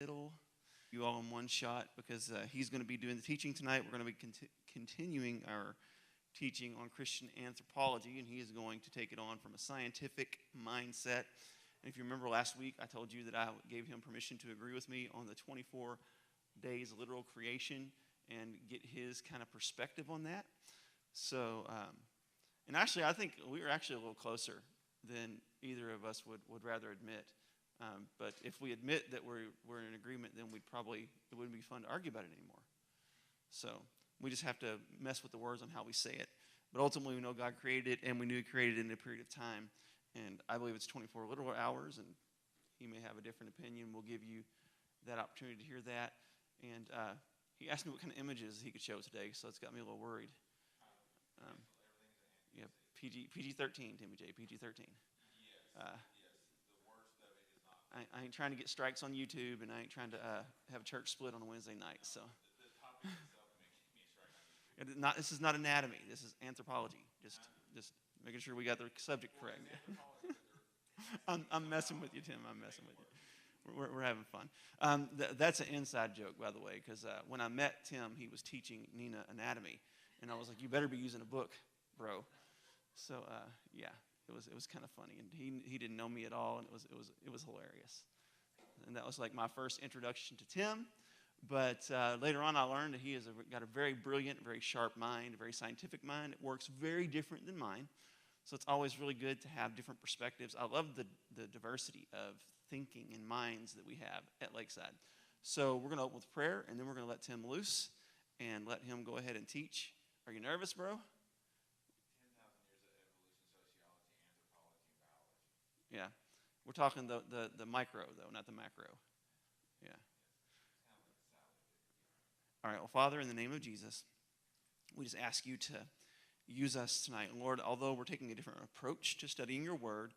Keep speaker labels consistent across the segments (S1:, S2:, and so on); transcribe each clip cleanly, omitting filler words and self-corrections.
S1: Middle, you all in one shot because he's going to be doing the teaching tonight. We're going to be continuing our teaching on Christian anthropology, and he is going to take it on from a scientific mindset. And if you remember last week, I told you that I gave him permission to agree with me on the 24 days literal creation and get his kind of perspective on that. So, and actually, I think we were actually a little closer than either of us would rather admit. But if we admit that we're in agreement, then it wouldn't be fun to argue about it anymore. So we just have to mess with the words on how we say it. But ultimately, we know God created it, and we knew He created it in a period of time. And I believe it's 24 literal hours, and He may have a different opinion. We'll give you that opportunity to hear that. And he asked me what kind of images he could show today, so it's got me a little worried. Yeah, PG-13, Timmy J, PG-13. I ain't trying to get strikes on YouTube, and I ain't trying to have church split on a Wednesday night. So, this is not anatomy. This is anthropology. Just making sure we got the subject correct. I'm messing with you, Tim. I'm messing with you. We're having fun. That's an inside joke, by the way, because when I met Tim, he was teaching Nina anatomy, and I was like, "You better be using a book, bro." So yeah. It was kind of funny, and he didn't know me at all, and it was hilarious. And that was like my first introduction to Tim. But later on, I learned that he has got a very brilliant, very sharp mind, a very scientific mind. It works very different than mine, so it's always really good to have different perspectives. I love the diversity of thinking and minds that we have at Lakeside. So we're going to open with prayer, and then we're going to let Tim loose and let him go ahead and teach. Are you nervous, bro? Yeah. We're talking the micro, though, not the macro. Yeah. All right. Well, Father, in the name of Jesus, we just ask you to use us tonight. Lord, although we're taking a different approach to studying your word,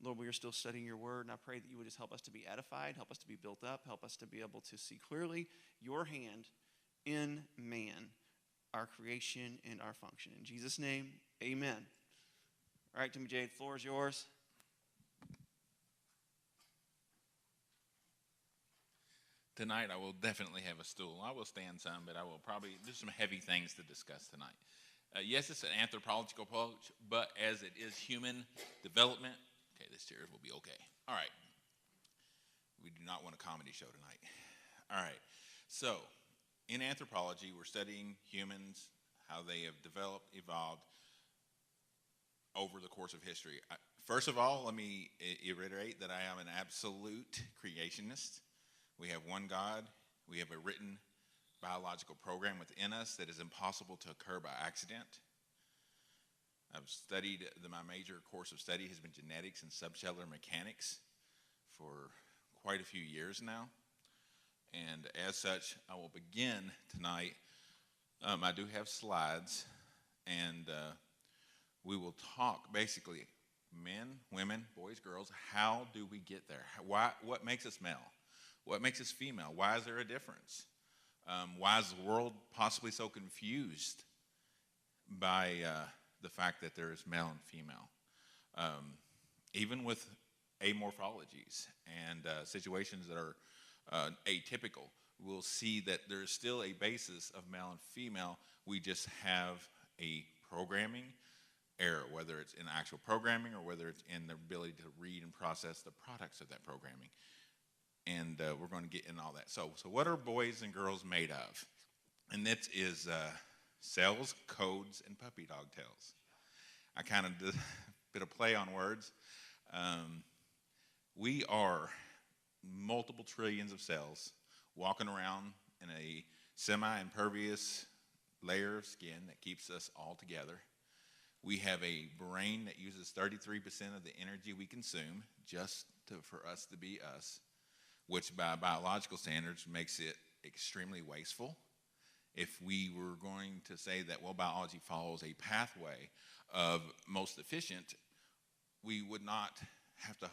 S1: Lord, we are still studying your word, and I pray that you would just help us to be edified, help us to be built up, help us to be able to see clearly your hand in man, our creation and our function. In Jesus' name, amen. All right, Timmy J, the floor is yours.
S2: Tonight, I will definitely have a stool. I will stand some, but I will probably do some heavy things to discuss tonight. Yes, it's an anthropological approach, but as it is human development, okay, this chair will be okay. All right. We do not want a comedy show tonight. All right. So, in anthropology, we're studying humans, how they have developed, evolved over the course of history. First of all, let me reiterate that I am an absolute creationist. We have one God. We have a written biological program within us that is impossible to occur by accident. I've studied, my major course of study has been genetics and subcellular mechanics for quite a few years now. And as such, I will begin tonight. I do have slides, and we will talk basically men, women, boys, girls. How do we get there? What makes us male? What makes us female? Why is there a difference? Why is the world possibly so confused by the fact that there is male and female? Even with amorphologies and situations that are atypical, we'll see that there's still a basis of male and female. We just have a programming error, whether it's in actual programming or whether it's in the ability to read and process the products of that programming. And we're going to get in all that. So what are boys and girls made of? And that is cells, codes, and puppy dog tails. I kind of did a bit of play on words. We are multiple trillions of cells walking around in a semi-impervious layer of skin that keeps us all together. We have a brain that uses 33% of the energy we consume just for us to be us, which by biological standards makes it extremely wasteful. If we were going to say that, well, biology follows a pathway of most efficient, we would not have to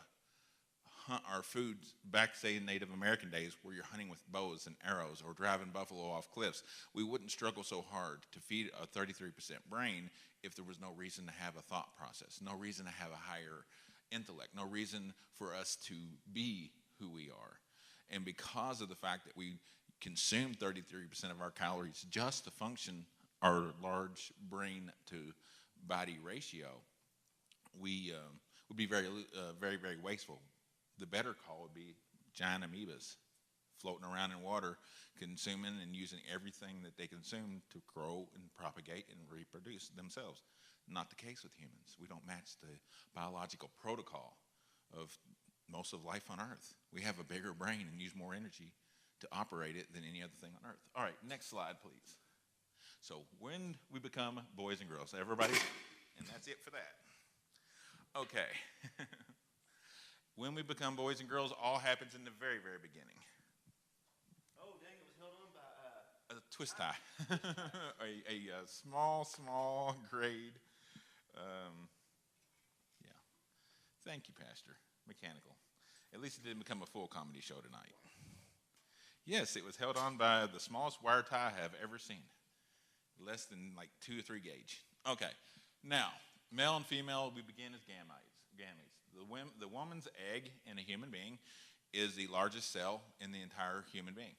S2: hunt our food back, say, in Native American days where you're hunting with bows and arrows or driving buffalo off cliffs. We wouldn't struggle so hard to feed a 33% brain if there was no reason to have a thought process, no reason to have a higher intellect, no reason for us to be who we are. And because of the fact that we consume 33% of our calories just to function our large brain to body ratio, we would be very, very wasteful. The better call would be giant amoebas floating around in water, consuming and using everything that they consume to grow and propagate and reproduce themselves. Not the case with humans. We don't match the biological protocol of most of life on Earth. We have a bigger brain and use more energy to operate it than any other thing on Earth. All right, next slide, please. So when we become boys and girls, everybody, and that's it for that. Okay. When we become boys and girls, all happens in the very, very beginning.
S1: Oh, dang, it was held on by...
S2: A twist tie. a small grade. Yeah. Thank you, Pastor. Mechanical. At least it didn't become a full comedy show tonight. Yes, it was held on by the smallest wire tie I have ever seen. Less than like 2 or 3 gauge. Okay. Now, male and female, we begin as gametes. The woman's egg in a human being is the largest cell in the entire human being.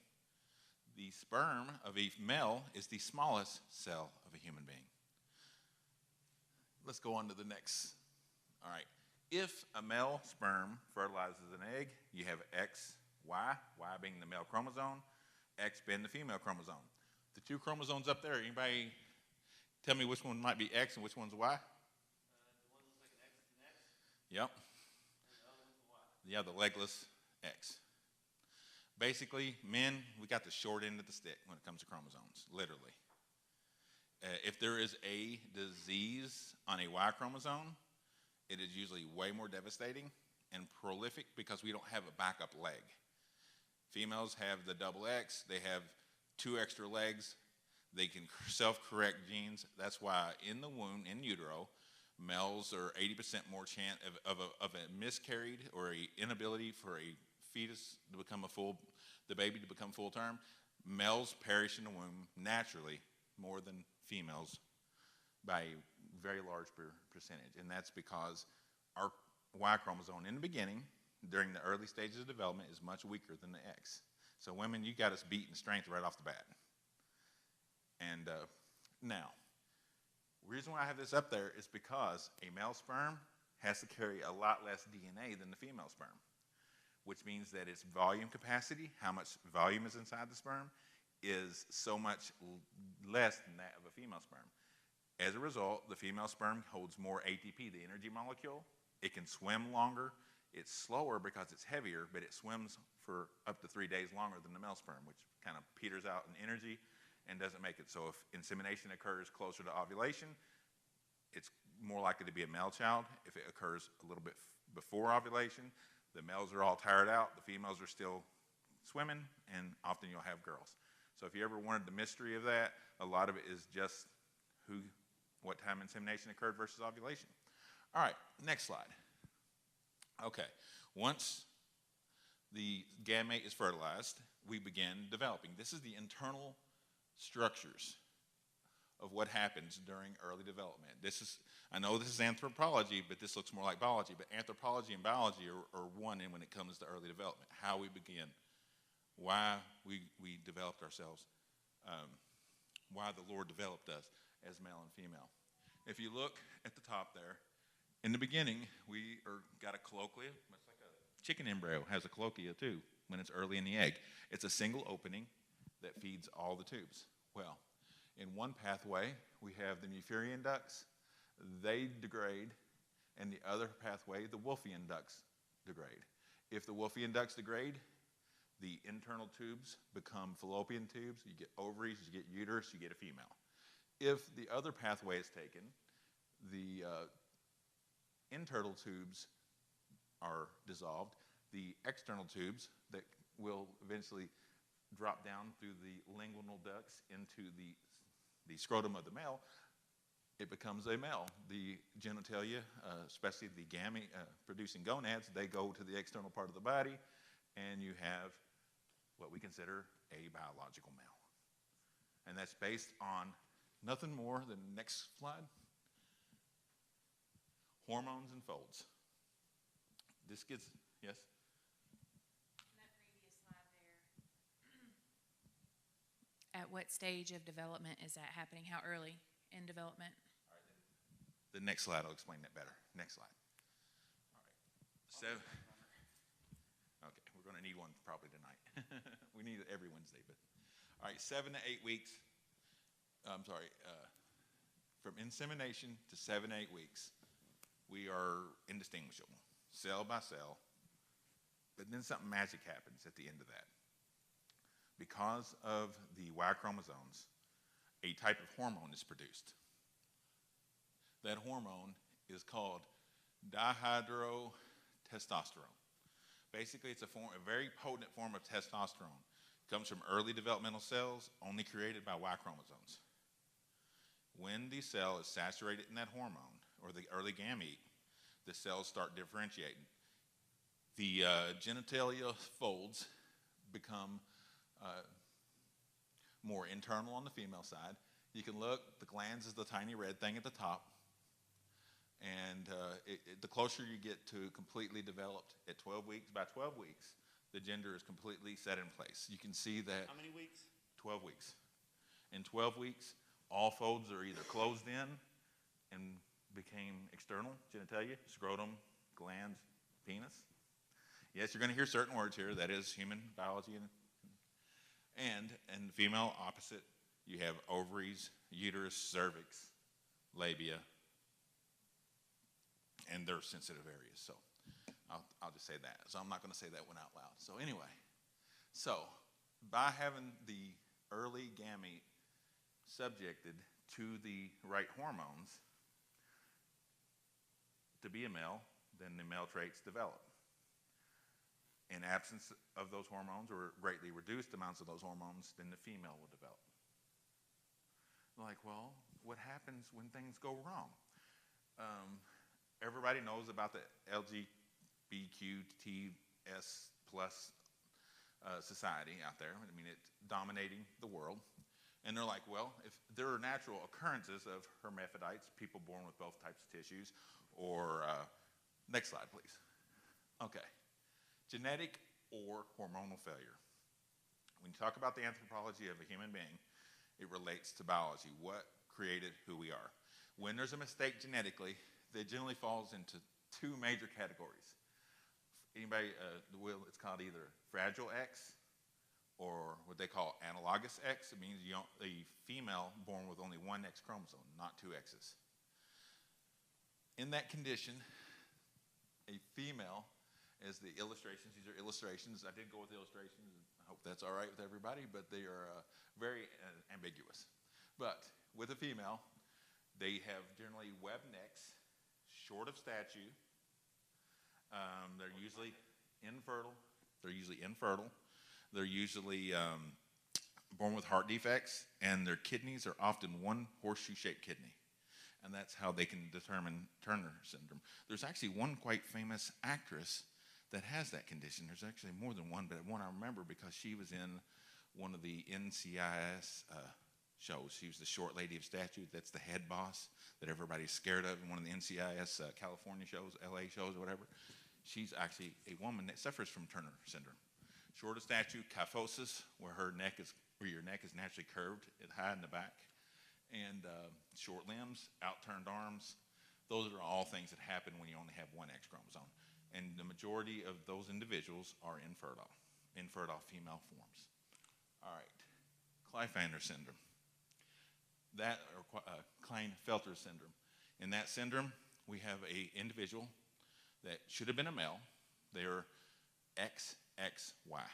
S2: The sperm of a male is the smallest cell of a human being. Let's go on to the next. All right. If a male sperm fertilizes an egg, you have X, Y, Y being the male chromosome, X being the female chromosome. The 2 chromosomes up there, anybody tell me which one might be X and which one's Y?
S1: The one that looks like an X is an X.
S2: Yep.
S1: And the other one's a Y.
S2: Yeah, the legless X. Basically, men, we got the short end of the stick when it comes to chromosomes, literally. If there is a disease on a Y chromosome, it is usually way more devastating and prolific because we don't have a backup leg. Females have the double X. They have 2 extra legs. They can self-correct genes. That's why in the womb, in utero, males are 80% more chance of a miscarried or an inability for a fetus to become the baby to become full term. Males perish in the womb naturally more than females by a very large percentage. And that's because our Y chromosome in the beginning, during the early stages of development, is much weaker than the X. So women, you got us beat in strength right off the bat. And now, the reason why I have this up there is because a male sperm has to carry a lot less DNA than the female sperm, which means that its volume capacity, how much volume is inside the sperm, is so much less than that of a female sperm. As a result, the female sperm holds more ATP, the energy molecule. It can swim longer. It's slower because it's heavier, but it swims for up to 3 days longer than the male sperm, which kind of peters out in energy and doesn't make it. So if insemination occurs closer to ovulation, it's more likely to be a male child. If it occurs a little bit before ovulation, the males are all tired out, the females are still swimming, and often you'll have girls. So if you ever wanted the mystery of that, a lot of it is just what time insemination occurred versus ovulation. All right, next slide. Okay, once the gamete is fertilized, we begin developing. This is the internal structures of what happens during early development. I know this is anthropology, but this looks more like biology, but anthropology and biology are one when it comes to early development, how we begin, why we developed ourselves, why the Lord developed us as male and female. If you look at the top there, in the beginning, we got a cloacia, much like a chicken embryo has a cloacia too when it's early in the egg. It's a single opening that feeds all the tubes. Well, in one pathway, we have the Mufurian ducts. They degrade, and the other pathway, the Wolffian ducts degrade. If the Wolffian ducts degrade, the internal tubes become fallopian tubes. You get ovaries, you get uterus, you get a female. If the other pathway is taken, the internal tubes are dissolved. The external tubes that will eventually drop down through the lingual ducts into the scrotum of the male, it becomes a male. The genitalia, especially the gamete producing gonads, they go to the external part of the body, and you have what we consider a biological male. And that's based on nothing more than, next slide, hormones and folds. This gets, yes?
S3: In that previous slide, At what stage of development is that happening? How early in development?
S2: The next slide will explain that better. Next slide. All right. So, okay, we're going to need one probably tonight. We need it every Wednesday, but all right, 7 to 8 weeks. From insemination to 7 to 8 weeks, we are indistinguishable, cell by cell. But then something magic happens at the end of that. Because of the Y chromosomes, a type of hormone is produced. That hormone is called dihydrotestosterone. Basically, it's a very potent form of testosterone. It comes from early developmental cells, only created by Y chromosomes. When the cell is saturated in that hormone, or the early gamete, the cells start differentiating. The genitalia folds become more internal on the female side. You can look, the glans is the tiny red thing at the top. And the closer you get to completely developed at 12 weeks, by 12 weeks, the gender is completely set in place. You can see that.
S1: How many weeks?
S2: 12 weeks. In 12 weeks, all folds are either closed in and became external genitalia, scrotum, glands, penis. Yes, you're going to hear certain words here. That is human biology. And in the female opposite, you have ovaries, uterus, cervix, labia, and they're sensitive areas. So I'll just say that. So I'm not going to say that one out loud. So anyway, by having the early gamete subjected to the right hormones to be a male, then the male traits develop. In absence of those hormones or greatly reduced amounts of those hormones, then the female will develop. Like, well, what happens when things go wrong? Everybody knows about the LGBTQTS plus society out there. I mean, it's dominating the world. And they're like, well, if there are natural occurrences of hermaphrodites, people born with both types of tissues, or next slide, please. Okay. Genetic or hormonal failure. When you talk about the anthropology of a human being, it relates to biology, what created who we are. When there's a mistake genetically, that generally falls into two major categories. Anybody, it's called either fragile X or what they call analogous X. It means a female born with only one X chromosome, not two X's. In that condition, a female, as the illustrations, these are illustrations. I did go with illustrations. I hope that's all right with everybody, but they are very ambiguous. But with a female, they have generally webbed necks, short of stature. They're usually infertile. They're usually born with heart defects, and their kidneys are often one horseshoe-shaped kidney. And that's how they can determine Turner syndrome. There's actually one quite famous actress that has that condition. There's actually more than one, but one I remember because she was in one of the NCIS shows. She was the short lady of statue. That's the head boss that everybody's scared of in one of the NCIS California shows, LA shows, or whatever. She's actually a woman that suffers from Turner syndrome. Short of stature, kyphosis, where your neck is naturally curved high in the back, and short limbs, outturned arms. Those are all things that happen when you only have one X chromosome. And the majority of those individuals are infertile female forms. All right, Klinefelter syndrome. Klinefelter syndrome. In that syndrome, we have an individual that should have been a male. They are XXY.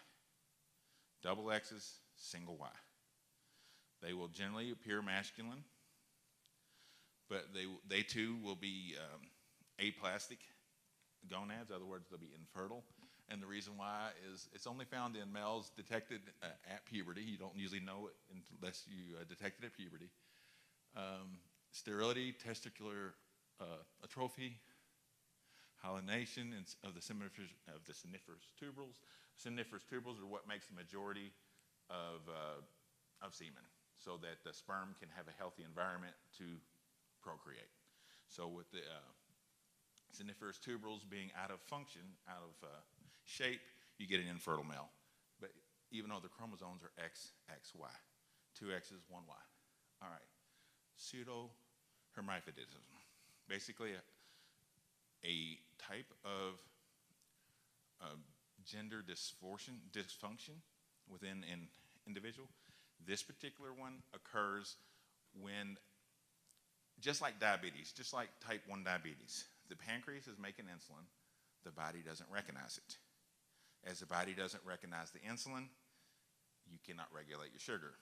S2: Double X's, single Y. They will generally appear masculine, but they too will be aplastic gonads. In other words, they'll be infertile. And the reason why is it's only found in males detected at puberty. You don't usually know it unless you detect it at puberty. Sterility, testicular atrophy, hyalination of the seminiferous tuberals. Seminiferous tuberals are what makes the majority of semen, so that the sperm can have a healthy environment to procreate. So with the seminiferous tuberals being out of function, out of shape, you get an infertile male. But even though the chromosomes are XXY, 2 X's, 1 Y. All right. Pseudo-hermaphroditism. Basically, a type of gender dysfunction within an individual. This particular one occurs when, just like diabetes, just like type 1 diabetes, the pancreas is making insulin, the body doesn't recognize it. As the body doesn't recognize the insulin, you cannot regulate your sugar.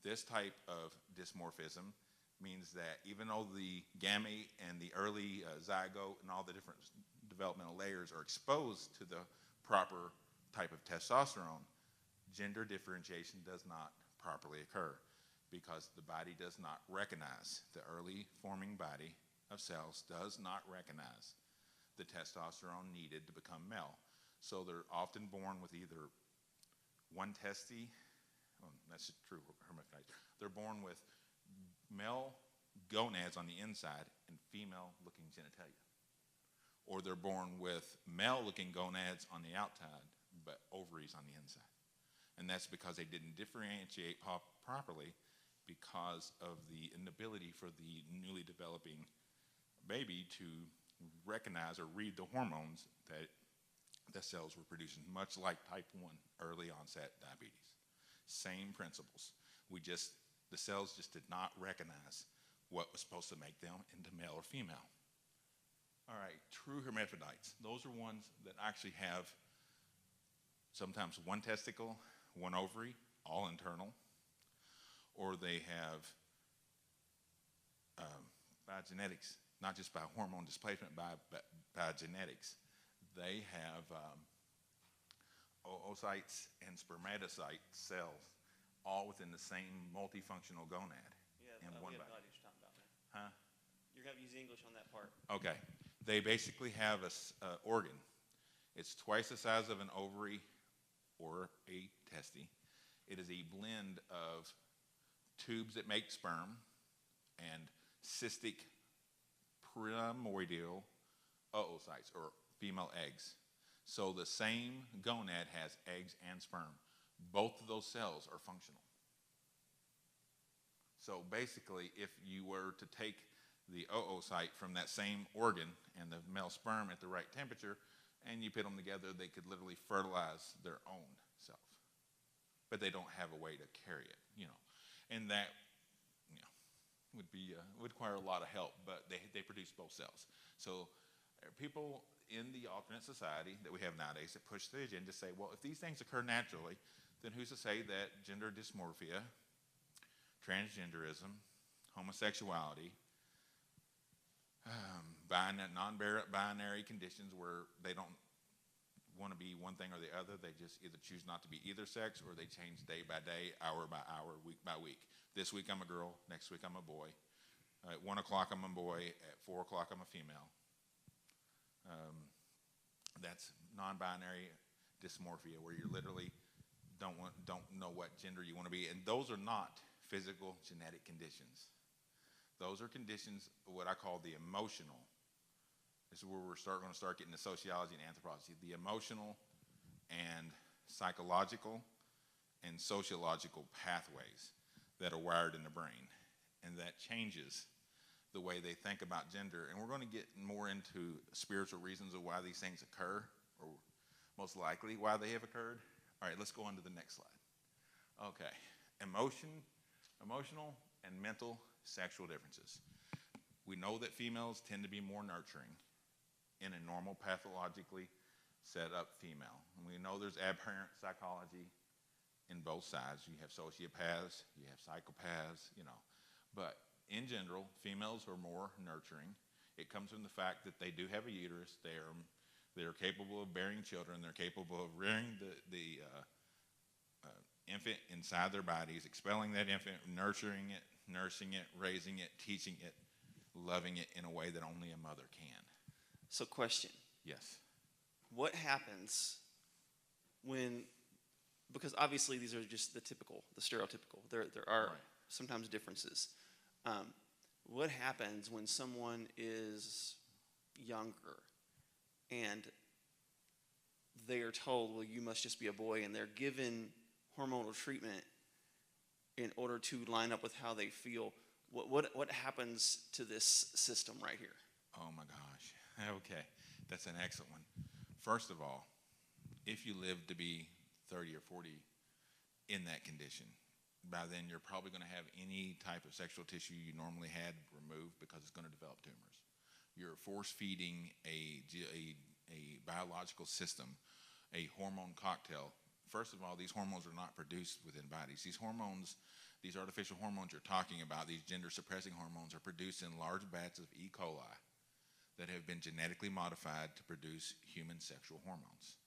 S2: This type of dysmorphism means that even though the gamete and the early zygote and all the different developmental layers are exposed to the proper type of testosterone, gender differentiation does not properly occur because the body does not recognize, the early forming body of cells does not recognize the testosterone needed to become male. So they're often born with either one testy, that's true hermaphrodites, they're born with male gonads on the inside and female-looking genitalia. Or they're born with male-looking gonads on the outside, but ovaries on the inside. And that's because they didn't differentiate properly because of the inability for the newly developing baby to recognize or read the hormones that the cells were producing, much like type 1 early onset diabetes. Same principles. The cells just did not recognize what was supposed to make them into male or female. All right, true hermaphrodites. Those are ones that actually have sometimes one testicle, one ovary, all internal, or they have by genetics, not just by hormone displacement, but by genetics. They have oocytes and spermatocyte cells all within the same multifunctional gonad in one body.
S1: No idea what you're talking about, man.
S2: Huh?
S1: You're going to use English on that part.
S2: Okay. They basically have an organ. It's twice the size of an ovary or a testy. It is a blend of tubes that make sperm and cystic primordial oocytes, or female eggs. So the same gonad has eggs and sperm. Both of those cells are functional. So basically, if you were to take the oocyte from that same organ and the male sperm at the right temperature, and you put them together, they could literally fertilize their own self. But they don't have a way to carry it, And that, would require a lot of help, but they produce both cells. So people in the alternate society that we have nowadays that push the agenda say, well, if these things occur naturally, then who's to say that gender dysmorphia, transgenderism, homosexuality, non-binary conditions where they don't want to be one thing or the other, they just either choose not to be either sex, or they change day by day, hour by hour, week by week. This week I'm a girl, next week I'm a boy. At 1 o'clock I'm a boy, at 4 o'clock I'm a female. That's non-binary dysmorphia, where you literally don't know what gender you want to be. And those are not physical genetic conditions. Those are conditions, what I call the emotional. This is where we're going to start getting to sociology and anthropology. The emotional and psychological and sociological pathways that are wired in the brain. And that changes the way they think about gender. And we're going to get more into spiritual reasons of why these things occur, or most likely why they have occurred. All right, let's go on to the next slide. Okay, emotional and mental sexual differences. We know that females tend to be more nurturing in a normal pathologically set up female. And we know there's aberrant psychology in both sides. You have sociopaths, you have psychopaths, But in general, females are more nurturing. It comes from the fact that they do have a uterus. They're capable of bearing children. They're capable of rearing the infant inside their bodies, expelling that infant, nurturing it, nursing it, raising it, teaching it, loving it in a way that only a mother can.
S1: So question.
S2: Yes.
S1: What happens because obviously these are just the stereotypical. There are
S2: Right.
S1: sometimes differences. What happens when someone is younger and they are told, well, you must just be a boy, and they're given hormonal treatment in order to line up with how they feel. What happens to this system right here?
S2: Oh my gosh. Okay, that's an excellent one. First of all, if you live to be 30 or 40 in that condition, by then you're probably going to have any type of sexual tissue you normally had removed because it's going to develop tumors. You're force feeding a biological system, a hormone cocktail. First of all, these hormones are not produced within bodies. These hormones, these artificial hormones you're talking about, these gender suppressing hormones, are produced in large batches of E. coli that have been genetically modified to produce human sexual hormones.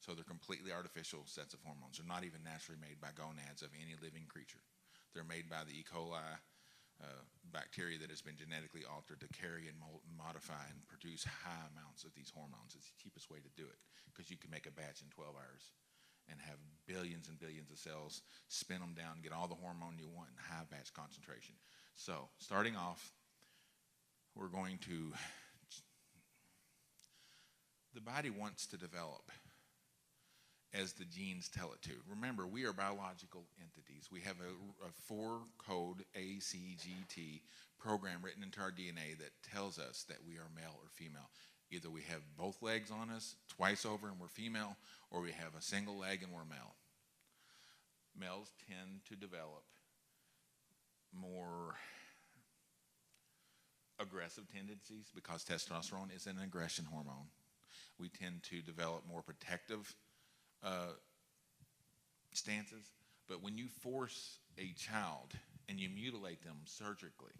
S2: So they're completely artificial sets of hormones. They're not even naturally made by gonads of any living creature. They're made by the E. coli bacteria that has been genetically altered to carry and modify and produce high amounts of these hormones. It's the cheapest way to do it because you can make a batch in 12 hours and have billions and billions of cells, spin them down, get all the hormone you want in high batch concentration. So starting off, we're going to, the body wants to develop as the genes tell it to. Remember, we are biological entities. We have a 4-code ACGT program written into our DNA that tells us that we are male or female. Either we have both legs on us twice over and we're female, or we have a single leg and we're male. Males tend to develop more aggressive tendencies because testosterone is an aggression hormone. We tend to develop more protective stances, but when you force a child and you mutilate them surgically,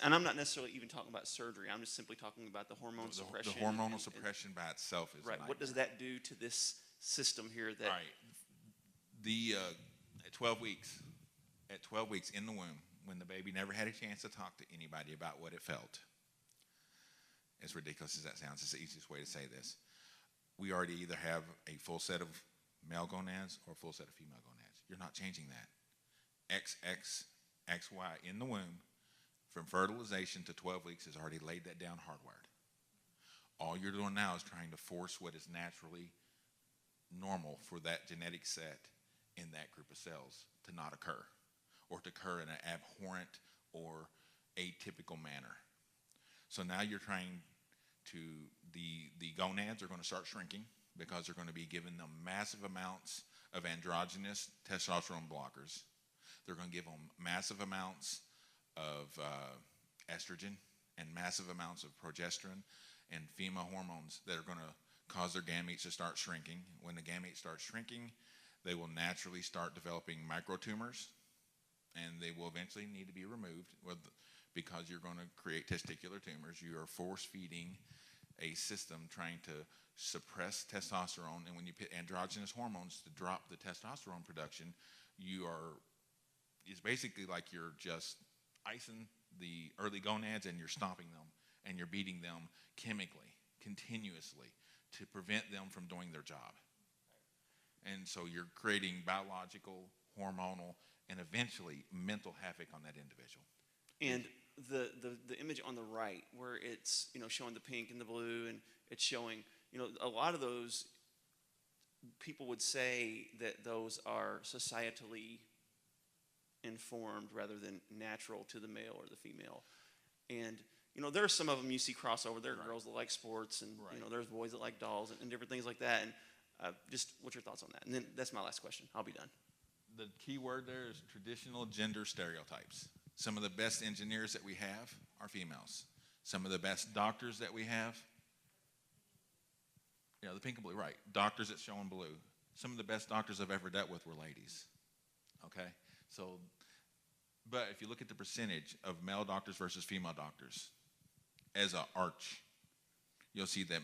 S1: and I'm not necessarily even talking about surgery. I'm just simply talking about the hormone suppression.
S2: The hormonal suppression by itself is
S1: right. What does that do to this system here? That
S2: right. The at 12 weeks in the womb, when the baby never had a chance to talk to anybody about what it felt, as ridiculous as that sounds, it's the easiest way to say this. We already either have a full set of male gonads or a full set of female gonads. You're not changing that. XX, XY in the womb, from fertilization to 12 weeks, has already laid that down hardwired. All you're doing now is trying to force what is naturally normal for that genetic set in that group of cells to not occur, or to occur in an abhorrent or atypical manner. So now you're trying to, the gonads are going to start shrinking because they're going to be giving them massive amounts of androgynous testosterone blockers. They're going to give them massive amounts of estrogen and massive amounts of progesterone and female hormones that are going to cause their gametes to start shrinking. When the gametes start shrinking, they will naturally start developing microtumors, and they will eventually need to be removed because you're going to create testicular tumors. You are force feeding a system trying to suppress testosterone, and when you put androgynous hormones to drop the testosterone production, it's basically like you're just icing the early gonads and you're stopping them and you're beating them chemically, continuously, to prevent them from doing their job. And so you're creating biological, hormonal, and eventually mental havoc on that individual.
S1: And the image on the right, where it's showing the pink and the blue, and it's showing a lot of those people would say that those are societally informed rather than natural to the male or the female. And there are some of them you see crossover. There are girls that like sports, and there's boys that like dolls and different things like that. And just what's your thoughts on that? And then that's my last question. I'll be done.
S2: The key word there is traditional gender stereotypes. Some of the best engineers that we have are females. Some of the best doctors that we have, the pink and blue, right. Doctors that show in blue. Some of the best doctors I've ever dealt with were ladies, okay? So, but if you look at the percentage of male doctors versus female doctors, as an arch, you'll see that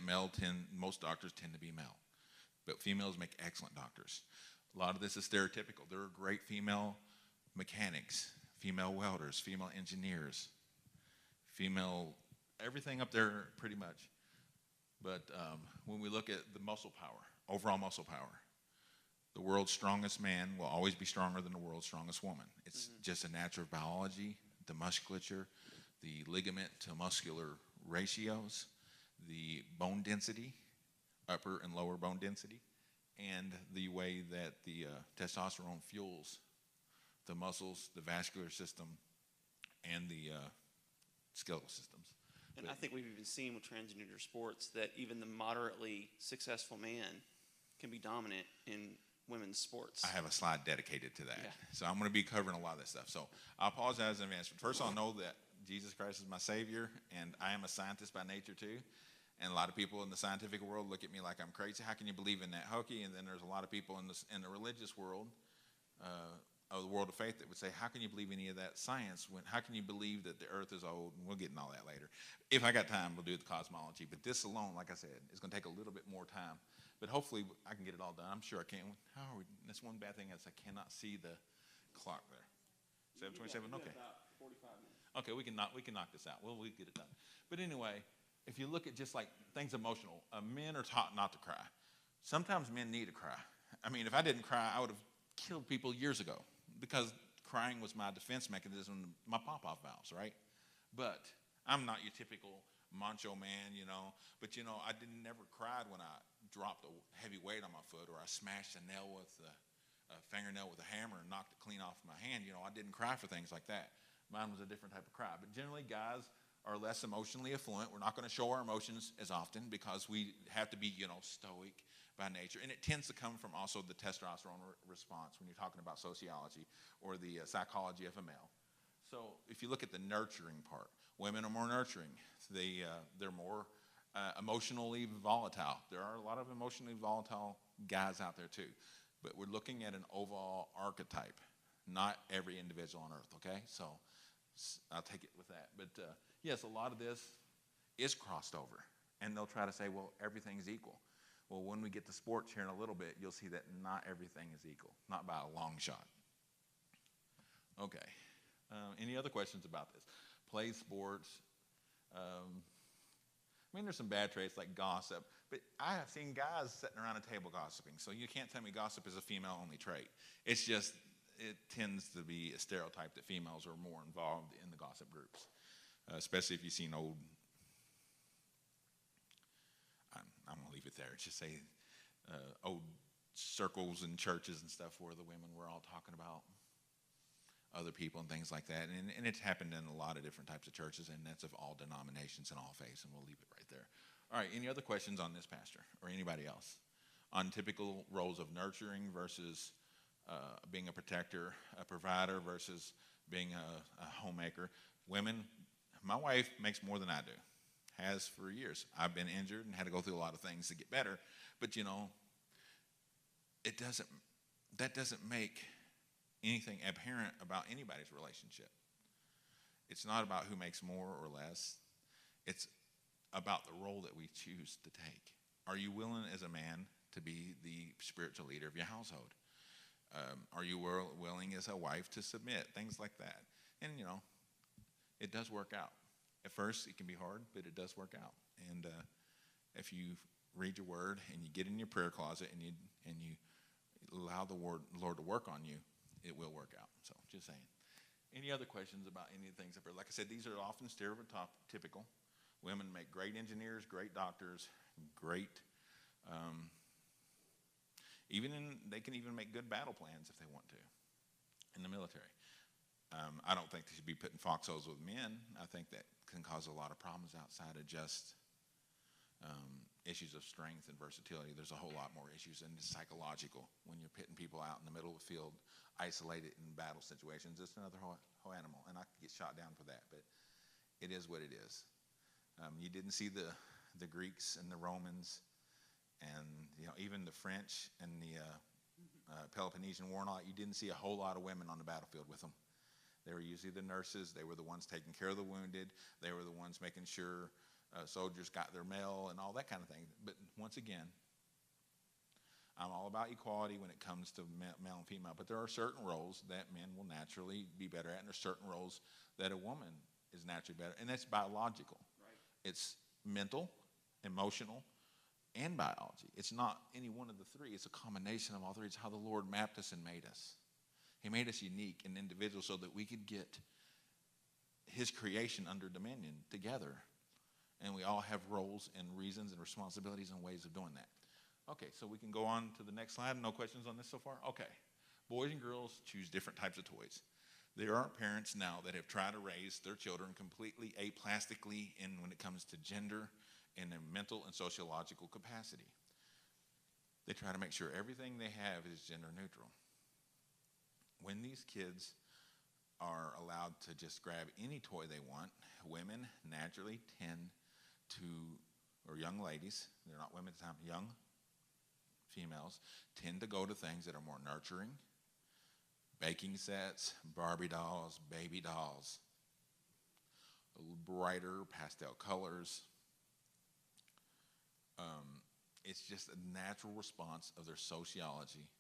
S2: most doctors tend to be male, but females make excellent doctors. A lot of this is stereotypical. There are great female mechanics, female welders, female engineers, female, everything up there pretty much. But when we look at the muscle power, overall muscle power, the world's strongest man will always be stronger than the world's strongest woman. It's just a natural biology, the musculature, the ligament to muscular ratios, the bone density, upper and lower bone density, and the way that the testosterone fuels the muscles, the vascular system, and the skeletal systems.
S1: And I think we've even seen with transgender sports that even the moderately successful man can be dominant in women's sports.
S2: I have a slide dedicated to that.
S1: Yeah.
S2: So I'm going to be covering a lot of this stuff. So I apologize in advance. First, I'll know that Jesus Christ is my Savior, and I am a scientist by nature too. And a lot of people in the scientific world look at me like I'm crazy. How can you believe in that hokey? And then there's a lot of people in the religious world, of the world of faith, that would say, how can you believe any of that science? How can you believe that the earth is old? And we'll get into all that later. If I got time, we'll do the cosmology. But this alone, like I said, is going to take a little bit more time. But hopefully I can get it all done. I'm sure I can. How are we? That's one bad thing is I cannot see the clock there. 7:27. Okay.
S1: About 45 minutes.
S2: Okay, we can knock this out. Well, we get it done. But anyway, if you look at just like things emotional, men are taught not to cry. Sometimes men need to cry. I mean, if I didn't cry, I would have killed people years ago, because crying was my defense mechanism, my pop-off valves, right? But I'm not your typical macho man, you know. But, you know, I never cried when I dropped a heavy weight on my foot, or I smashed a nail with a fingernail with a hammer and knocked it clean off my hand. You know, I didn't cry for things like that. Mine was a different type of cry. But generally, guys are less emotionally affluent. We're not going to show our emotions as often because we have to be, you know, stoic by nature. And it tends to come from also the testosterone response when you're talking about sociology or the psychology of a male. So if you look at the nurturing part, women are more nurturing. They're more emotionally volatile. There are a lot of emotionally volatile guys out there too. But we're looking at an overall archetype, not every individual on earth, okay? So I'll take it with that. But yes, a lot of this is crossed over. And they'll try to say, well, everything's equal. Well, when we get to sports here in a little bit, you'll see that not everything is equal, not by a long shot. Okay. Any other questions about this? Play sports. I mean, there's some bad traits like gossip, but I have seen guys sitting around a table gossiping, so you can't tell me gossip is a female-only trait. It's just, it tends to be a stereotype that females are more involved in the gossip groups, especially if you've seen old, I'm going to leave it there. Just say old circles in churches and stuff where the women were all talking about other people and things like that. And it's happened in a lot of different types of churches, and that's of all denominations and all faiths, and we'll leave it right there. All right, any other questions on this, Pastor, or anybody else? On typical roles of nurturing versus being a protector, a provider versus being a homemaker. Women, my wife makes more than I do, has for years. I've been injured and had to go through a lot of things to get better, but you know, that doesn't make anything apparent about anybody's relationship. It's not about who makes more or less. It's about the role that we choose to take. Are you willing as a man to be the spiritual leader of your household? Are you willing as a wife to submit? Things like that. And, you know, it does work out. At first, it can be hard, but it does work out. And if you read your word and you get in your prayer closet and you allow the Lord to work on you, it will work out. So, just saying. Any other questions about any of the things up there? Like I said, these are often stereotypical. Women make great engineers, great doctors, great. They can even make good battle plans if they want to in the military. I don't think they should be putting foxholes with men. I think that can cause a lot of problems outside of just issues of strength and versatility. There's a whole lot more issues, and it's psychological when you're pitting people out in the middle of the field, isolated in battle situations. It's another whole animal, and I could get shot down for that, but it is what it is. You didn't see the Greeks and the Romans and even the French and the Peloponnesian War and all that. You didn't see a whole lot of women on the battlefield with them. They were usually the nurses. They were the ones taking care of the wounded. They were the ones making sure soldiers got their mail and all that kind of thing. But once again, I'm all about equality when it comes to male and female. But there are certain roles that men will naturally be better at, and there are certain roles that a woman is naturally better. And that's biological.
S1: Right.
S2: It's mental, emotional, and biology. It's not any one of the three. It's a combination of all three. It's how the Lord mapped us and made us. He made us unique and individual so that we could get his creation under dominion together. And we all have roles and reasons and responsibilities and ways of doing that. Okay, so we can go on to the next slide. No questions on this so far? Okay. Boys and girls choose different types of toys. There are parents now that have tried to raise their children completely aplastically when it comes to gender and their mental and sociological capacity. They try to make sure everything they have is gender neutral. When these kids are allowed to just grab any toy they want, women naturally tend to, or young ladies, they're not women at the time, young females, tend to go to things that are more nurturing. Baking sets, Barbie dolls, baby dolls, brighter pastel colors. It's just a natural response of their sociology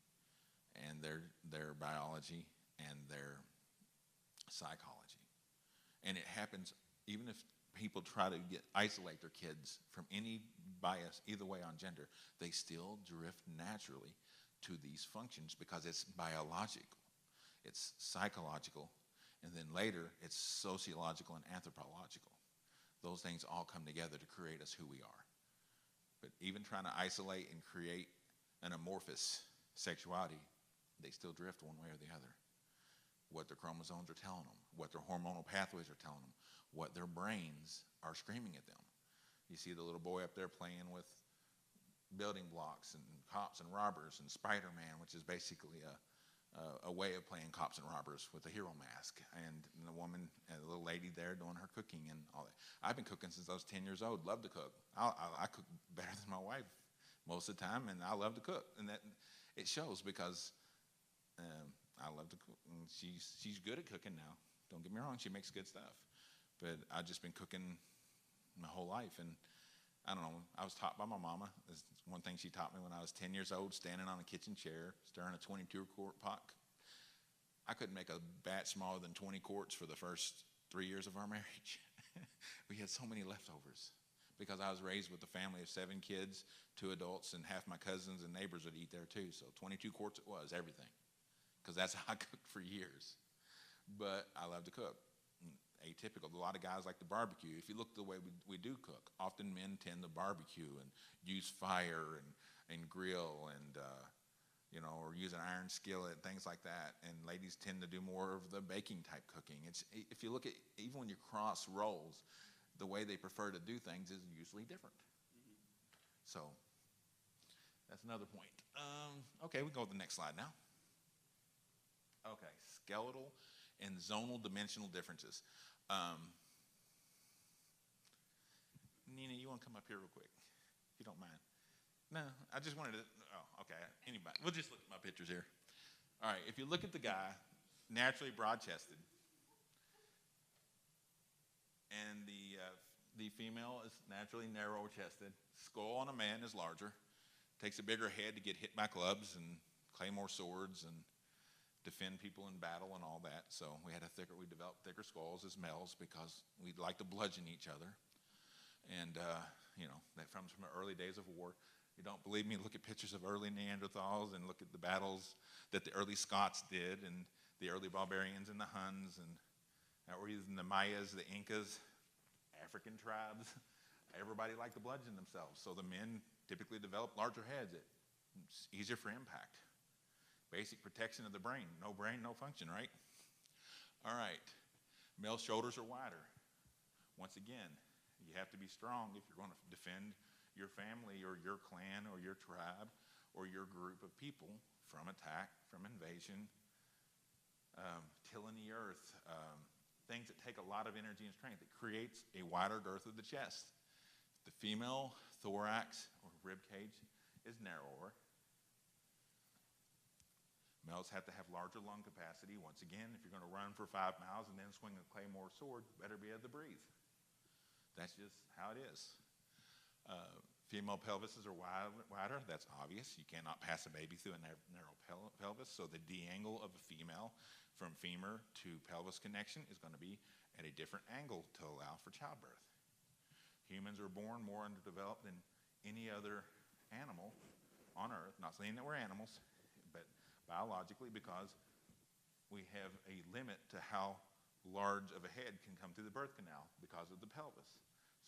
S2: and their biology and their psychology. And it happens even if people try to isolate their kids from any bias either way on gender, they still drift naturally to these functions because it's biological, it's psychological, and then later it's sociological and anthropological. Those things all come together to create us who we are. But even trying to isolate and create an amorphous sexuality, they still drift one way or the other. What their chromosomes are telling them, what their hormonal pathways are telling them, what their brains are screaming at them. You see the little boy up there playing with building blocks and cops and robbers and Spider-Man, which is basically a way of playing cops and robbers with a hero mask. And the woman, the little lady there doing her cooking and all that. I've been cooking since I was 10 years old. Love to cook. I cook better than my wife most of the time, and I love to cook. And that it shows because I love to cook. And she's good at cooking now. Don't get me wrong, she makes good stuff. But I've just been cooking my whole life. And I don't know, I was taught by my mama. This is one thing she taught me when I was 10 years old, standing on a kitchen chair, stirring a 22-quart pot. I couldn't make a batch smaller than 20 quarts for the first 3 years of our marriage. We had so many leftovers because I was raised with a family of 7 kids, 2 adults, and half my cousins and neighbors would eat there too. So 22 quarts it was, everything, because that's how I cooked for years. But I love to cook. Atypical. A lot of guys like to barbecue. If you look the way we do cook, often men tend to barbecue and use fire and grill and or use an iron skillet, things like that. And ladies tend to do more of the baking type cooking. If you look at, even when you cross roles, the way they prefer to do things is usually different. Mm-hmm. So that's another point. Okay, we can go to the next slide now. Okay, skeletal and zonal dimensional differences. Nina, you want to come up here real quick, if you don't mind? No, I just wanted to, okay, anybody. We'll just look at my pictures here. All right, if you look at the guy, naturally broad-chested, and the female is naturally narrow-chested. Skull on a man is larger. Takes a bigger head to get hit by clubs and claymore swords and defend people in battle and all that. So we developed thicker skulls as males because we'd like to bludgeon each other. And, that comes from the early days of war. If you don't believe me, look at pictures of early Neanderthals and look at the battles that the early Scots did and the early barbarians and the Huns and or even the Mayas, the Incas, African tribes. Everybody liked to bludgeon themselves. So the men typically developed larger heads. It's easier for impact. Basic protection of the brain. No brain, no function, right? All right. Male shoulders are wider. Once again, you have to be strong if you're going to defend your family or your clan or your tribe or your group of people from attack, from invasion, tilling the earth, things that take a lot of energy and strength. It creates a wider girth of the chest. The female thorax or rib cage is narrower. Males have to have larger lung capacity. Once again, if you're going to run for 5 miles and then swing a claymore sword, you better be able to breathe. That's just how it is. Female pelvises are wider. That's obvious. You cannot pass a baby through a narrow pelvis. So the D-angle of a female from femur to pelvis connection is going to be at a different angle to allow for childbirth. Humans are born more underdeveloped than any other animal on Earth. Not saying that we're animals, but biologically, because we have a limit to how large of a head can come through the birth canal because of the pelvis.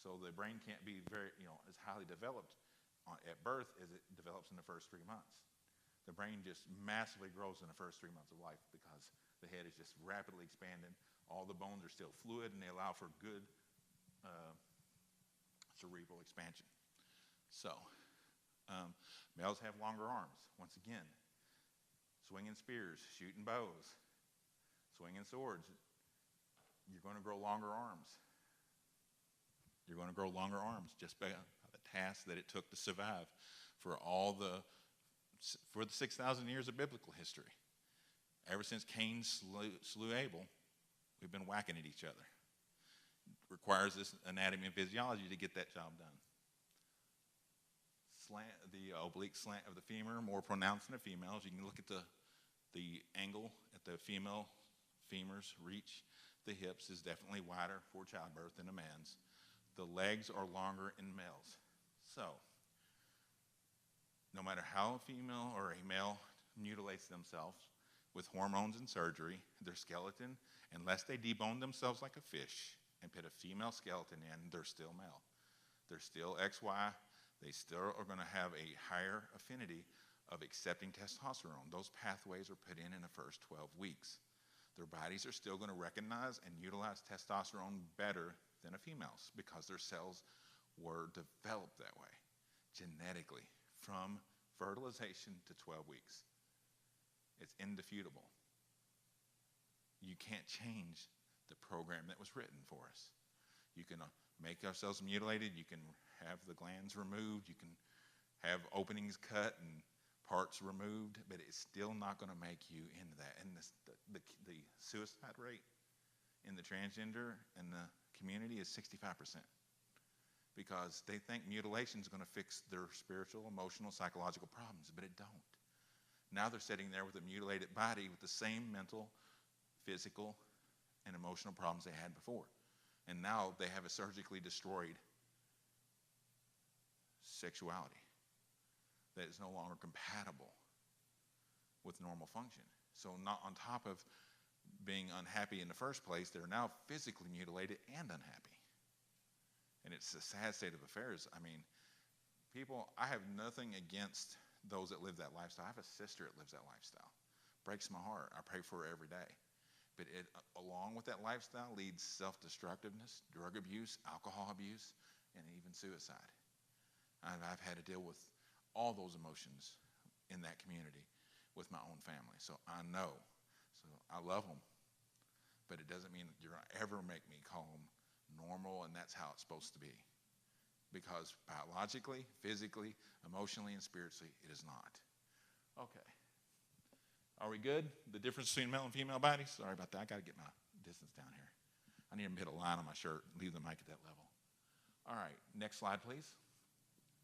S2: So the brain can't be very, as highly developed
S4: at birth as it develops in the first 3 months. The brain just massively grows in the first 3 months of life because the head is just rapidly expanding. All the bones are still fluid, and they allow for good cerebral expansion. So, males have longer arms. Once again, swinging spears, shooting bows, swinging swords, you're going to grow longer arms. You're going to grow longer arms just by the task that it took to survive for the 6,000 years of biblical history. Ever since Cain slew Abel, we've been whacking at each other. It requires this anatomy and physiology to get that job done. The oblique slant of the femur, more pronounced in the females. You can look at the angle at the female femurs reach. The hips is definitely wider for childbirth than a man's. The legs are longer in males. So, no matter how a female or a male mutilates themselves with hormones and surgery, their skeleton, unless they debone themselves like a fish and put a female skeleton in, they're still male. They're still XY. They still are going to have a higher affinity of accepting testosterone. Those pathways are put in the first 12 weeks. Their bodies are still going to recognize and utilize testosterone better than a female's because their cells were developed that way genetically from fertilization to 12 weeks. It's indefeasible. You can't change the program that was written for us. You can make ourselves mutilated. You can have the glands removed. You can have openings cut and parts removed, but it's still not going to make you into that. And the suicide rate in the transgender and the community is 65% because they think mutilation is going to fix their spiritual, emotional, psychological problems, but it don't. Now they're sitting there with a mutilated body with the same mental, physical, and emotional problems they had before. And now they have a surgically destroyed sexuality that is no longer compatible with normal function. So not on top of being unhappy in the first place, they're now physically mutilated and unhappy. And it's a sad state of affairs. I mean, people, I have nothing against those that live that lifestyle. I have a sister that lives that lifestyle. Breaks my heart. I pray for her every day. But it, along with that lifestyle leads self-destructiveness, drug abuse, alcohol abuse, and even suicide. I've had to deal with all those emotions in that community with my own family. So I know. So I love them. But it doesn't mean that you're going to ever make me call them normal and that's how it's supposed to be. Because biologically, physically, emotionally, and spiritually, it is not. Okay. Are we good? The difference between male and female bodies? Sorry about that. I got to get my distance down here. I need to hit a line on my shirt. Leave the mic at that level. All right. Next slide, please.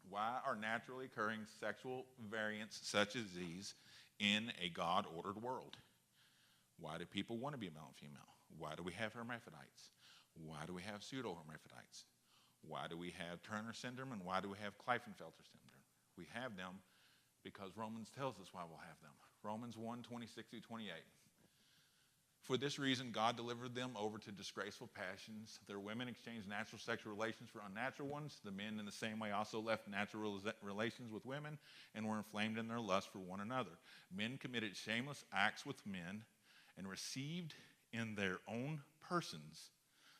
S4: Why are naturally occurring sexual variants such as these in a God-ordered world? Why do people want to be male and female? Why do we have hermaphrodites? Why do we have pseudo-hermaphrodites? Why do we have Turner syndrome and why do we have Klinefelter syndrome? We have them because Romans tells us why we'll have them. Romans 1:26-28. For this reason, God delivered them over to disgraceful passions. Their women exchanged natural sexual relations for unnatural ones. The men in the same way also left natural relations with women and were inflamed in their lust for one another. Men committed shameless acts with men and received in their own persons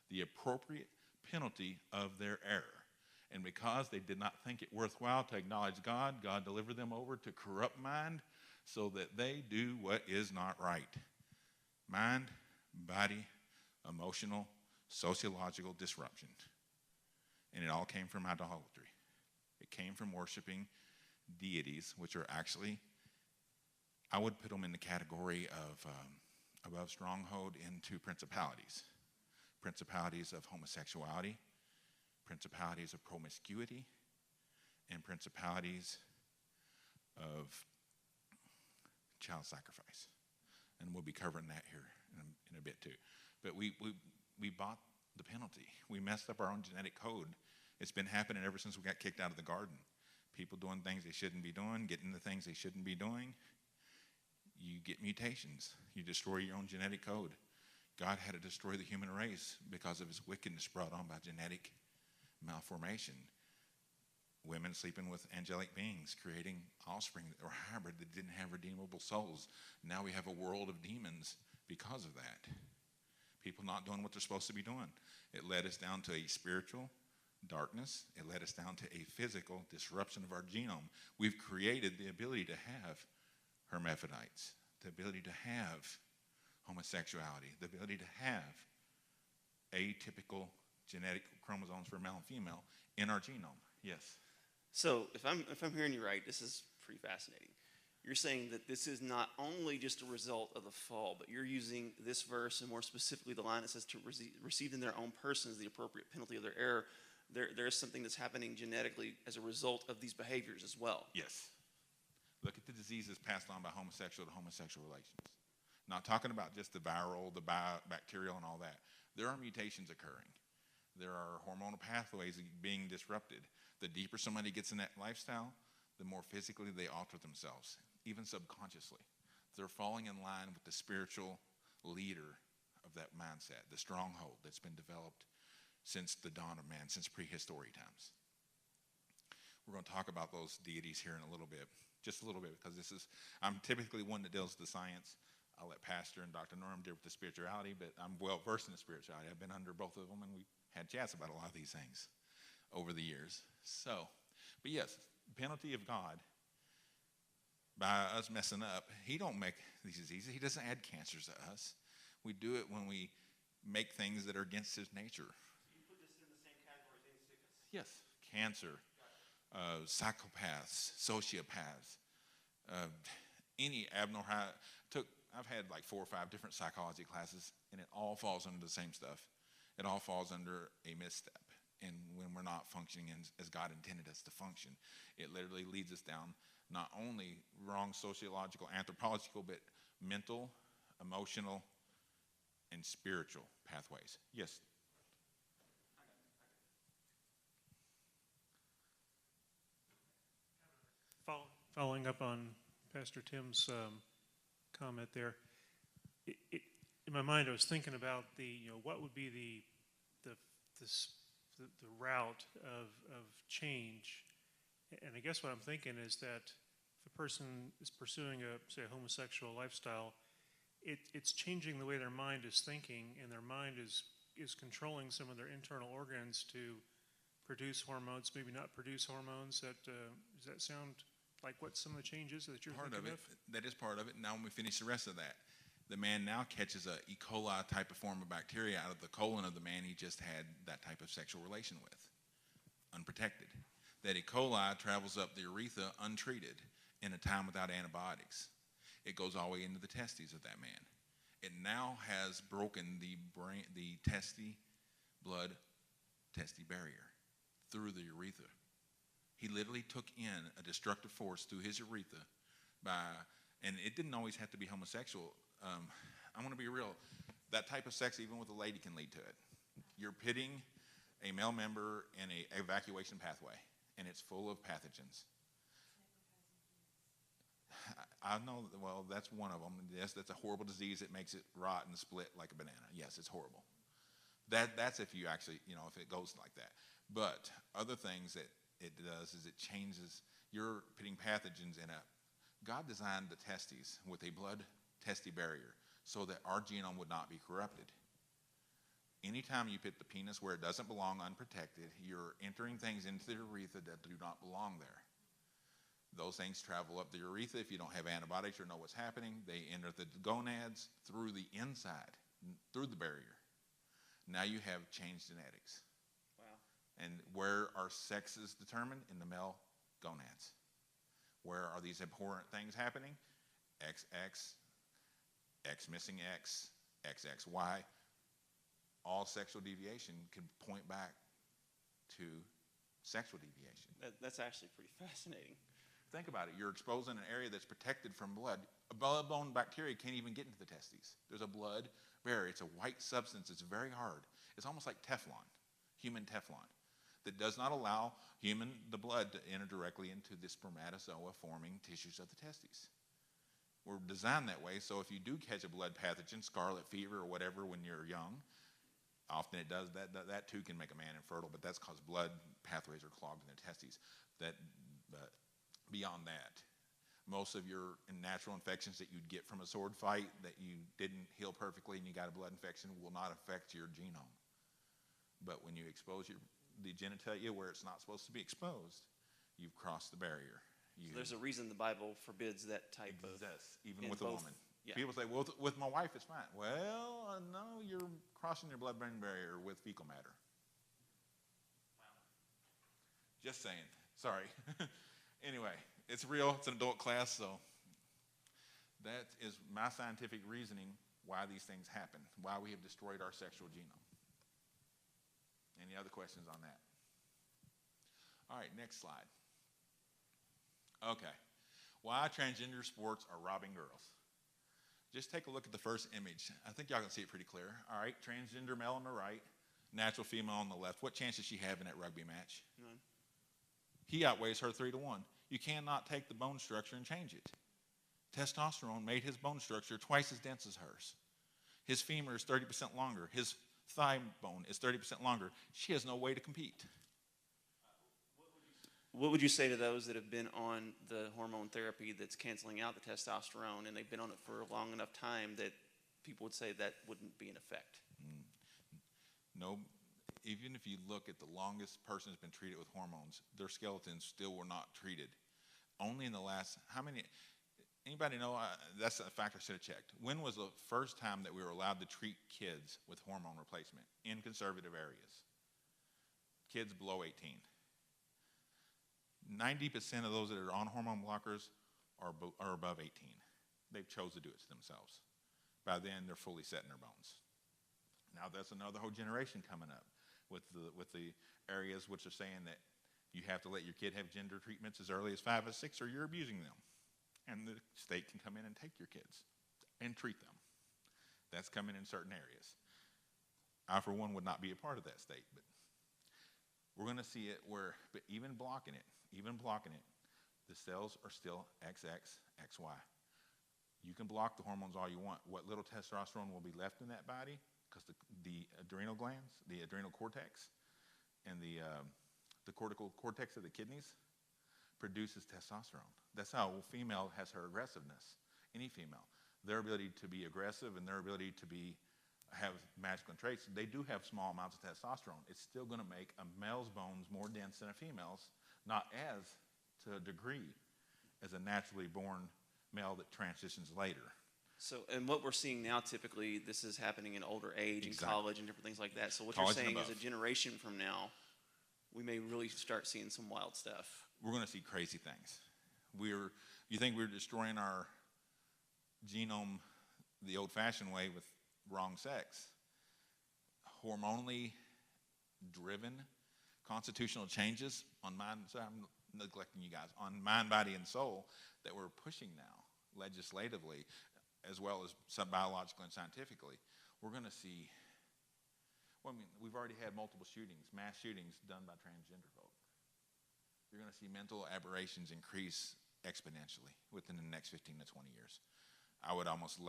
S4: the appropriate penalty of their error. And because they did not think it worthwhile to acknowledge God, God delivered them over to corrupt mind so that they do what is not right. Mind, body, emotional, sociological disruption. And it all came from idolatry. It came from worshiping deities, which are actually, I would put them in the category of above stronghold into principalities. Principalities of homosexuality, principalities of promiscuity, and principalities of child sacrifice. And we'll be covering that here in a bit too. But we bought the penalty. We messed up our own genetic code. It's been happening ever since we got kicked out of the garden. People doing things they shouldn't be doing, getting the things they shouldn't be doing. You get mutations. You destroy your own genetic code. God had to destroy the human race because of his wickedness brought on by genetic malformation. women sleeping with angelic beings, creating offspring that were hybrid that didn't have redeemable souls. Now we have a world of demons because of that. People not doing what they're supposed to be doing. It led us down to a spiritual darkness. It led us down to a physical disruption of our genome. We've created the ability to have hermaphrodites, the ability to have homosexuality, the ability to have atypical genetic chromosomes for male and female in our genome. Yes.
S1: So if I'm hearing you right, this is pretty fascinating. You're saying that this is not only just a result of the fall, but you're using this verse, and more specifically the line that says to receive in their own persons the appropriate penalty of their error. There's something that's happening genetically as a result of these behaviors as well.
S4: Yes. Look at the diseases passed on by homosexual to homosexual relations. Not talking about just the viral, the bacterial, and all that. There are mutations occurring. There are hormonal pathways being disrupted. The deeper somebody gets in that lifestyle, the more physically they alter themselves, even subconsciously. They're falling in line with the spiritual leader of that mindset, the stronghold that's been developed since the dawn of man, since prehistoric times. We're going to talk about those deities here in a little bit, just a little bit, because I'm typically one that deals with the science. I'll let Pastor and Dr. Norm deal with the spirituality, but I'm well versed in the spirituality. I've been under both of them, and we had chats about a lot of these things over the years. So, but yes, penalty of God, by us messing up, he don't make these diseases. He doesn't add cancers to us. We do it when we make things that are against his nature.
S1: So you put this in the same category as any sickness?
S4: Yes, cancer, psychopaths, sociopaths, any abnormal. I've had like 4 or 5 different psychology classes, and it all falls under the same stuff. It all falls under a misstep. And when we're not functioning as God intended us to function, it literally leads us down not only wrong sociological, anthropological, but mental, emotional, and spiritual pathways. Yes?
S5: Following up on Pastor Tim's comment there, in my mind I was thinking about what would be the route of change, and I guess what I'm thinking is that if a person is pursuing a homosexual lifestyle, it's changing the way their mind is thinking, and their mind is controlling some of their internal organs to produce hormones, maybe not produce hormones. Does that sound like what some of the changes that you're thinking of?
S4: That is part of it. Now when we finish the rest of that, the man now catches a E. coli type of form of bacteria out of the colon of the man he just had that type of sexual relation with, unprotected. That E. coli travels up the urethra untreated in a time without antibiotics. It goes all the way into the testes of that man. It now has broken the blood-testy barrier through the urethra. He literally took in a destructive force through his urethra and it didn't always have to be homosexual. I want to be real. That type of sex, even with a lady, can lead to it. You're pitting a male member in an evacuation pathway, and it's full of pathogens. I know, well, that's one of them. Yes, that's a horrible disease. It makes it rot and split like a banana. Yes, it's horrible. That's if you actually, if it goes like that. But other things that it does is it changes. You're putting pathogens in it. God designed the testes with a blood-testy barrier so that our genome would not be corrupted. Anytime you put the penis where it doesn't belong unprotected, you're entering things into the urethra that do not belong there. Those things travel up the urethra. If you don't have antibiotics or know what's happening, they enter the gonads through the inside, through the barrier. Now you have changed genetics.
S1: Wow.
S4: And where are sexes determined? In the male gonads. Where are these abhorrent things happening? XX, X missing X, XXY. All sexual deviation can point back to sexual deviation.
S1: That's actually pretty fascinating.
S4: Think about it. You're exposing an area that's protected from blood. A blood-borne bacteria can't even get into the testes. There's a blood barrier. It's a white substance. It's very hard. It's almost like Teflon, human Teflon, that does not allow the blood to enter directly into the spermatozoa-forming tissues of the testes. We're designed that way, so if you do catch a blood pathogen, scarlet fever or whatever when you're young, often it does, that too can make a man infertile, but that's because blood pathways are clogged in the testes. But beyond that, most of your natural infections that you'd get from a sword fight that you didn't heal perfectly and you got a blood infection will not affect your genome. But when you expose the genitalia where it's not supposed to be exposed, you've crossed the barrier.
S1: So there's a reason the Bible forbids that type of.
S4: Exists, even
S1: in
S4: with a
S1: both-
S4: woman.
S1: yeah.
S4: People say, well, with my wife it's fine. Well, no, you're crossing your blood-brain barrier with fecal matter. Just saying. Sorry. Anyway, it's real. It's an adult class, so that is my scientific reasoning why these things happen, why we have destroyed our sexual genome. Any other questions on that? All right, next slide. Okay. Why transgender sports are robbing girls. Just take a look at the first image. I think y'all can see it pretty clear. All right, transgender male on the right, natural female on the left. What chance does she have in that rugby match?
S1: None.
S4: He outweighs her 3-1. You cannot take the bone structure and change it. Testosterone made his bone structure twice as dense as hers. His femur is 30% longer. His thigh bone is 30% longer. She has no way to compete.
S1: What would you say to those that have been on the hormone therapy that's canceling out the testosterone, and they've been on it for a long enough time that people would say that wouldn't be in effect?
S4: No, even if you look at the longest person who's been treated with hormones, their skeletons still were not treated. Only in the last, anybody know, that's a fact I should have checked. When was the first time that we were allowed to treat kids with hormone replacement in conservative areas? Kids below 18. 90% of those that are on hormone blockers are above 18. They've chosen to do it to themselves. By then, they're fully set in their bones. Now, that's another whole generation coming up with the areas which are saying that you have to let your kid have gender treatments as early as 5 or 6 or you're abusing them. And the state can come in and take your kids and treat them. That's coming in certain areas. I, for one, would not be a part of that state, but we're going to see it where, but even blocking it, the cells are still XX, XY. You can block the hormones all you want. What little testosterone will be left in that body, because the adrenal glands, the adrenal cortex, and the cortical cortex of the kidneys produces testosterone. That's how a female has her aggressiveness. Any female, their ability to be aggressive and their ability to have masculine traits, they do have small amounts of testosterone. It's still going to make a male's bones more dense than a female's, not as to a degree as a naturally born male that transitions later.
S1: So, and what we're seeing now, typically, this is happening in older age,
S4: Exactly.
S1: in college, and different things like that. So what
S4: College
S1: you're
S4: and
S1: saying is a
S4: above.
S1: generation from now, we may really start seeing some wild stuff.
S4: We're going to see crazy things. You think we're destroying our genome the old-fashioned way with wrong sex? Hormonally driven constitutional changes on mind, sorry, I'm neglecting you guys, on mind, body, and soul that we're pushing now legislatively as well as biologically and scientifically. We're going to see, we've already had multiple shootings, mass shootings done by transgender folk. You're going to see mental aberrations increase exponentially within the next 15 to 20 years. I would almost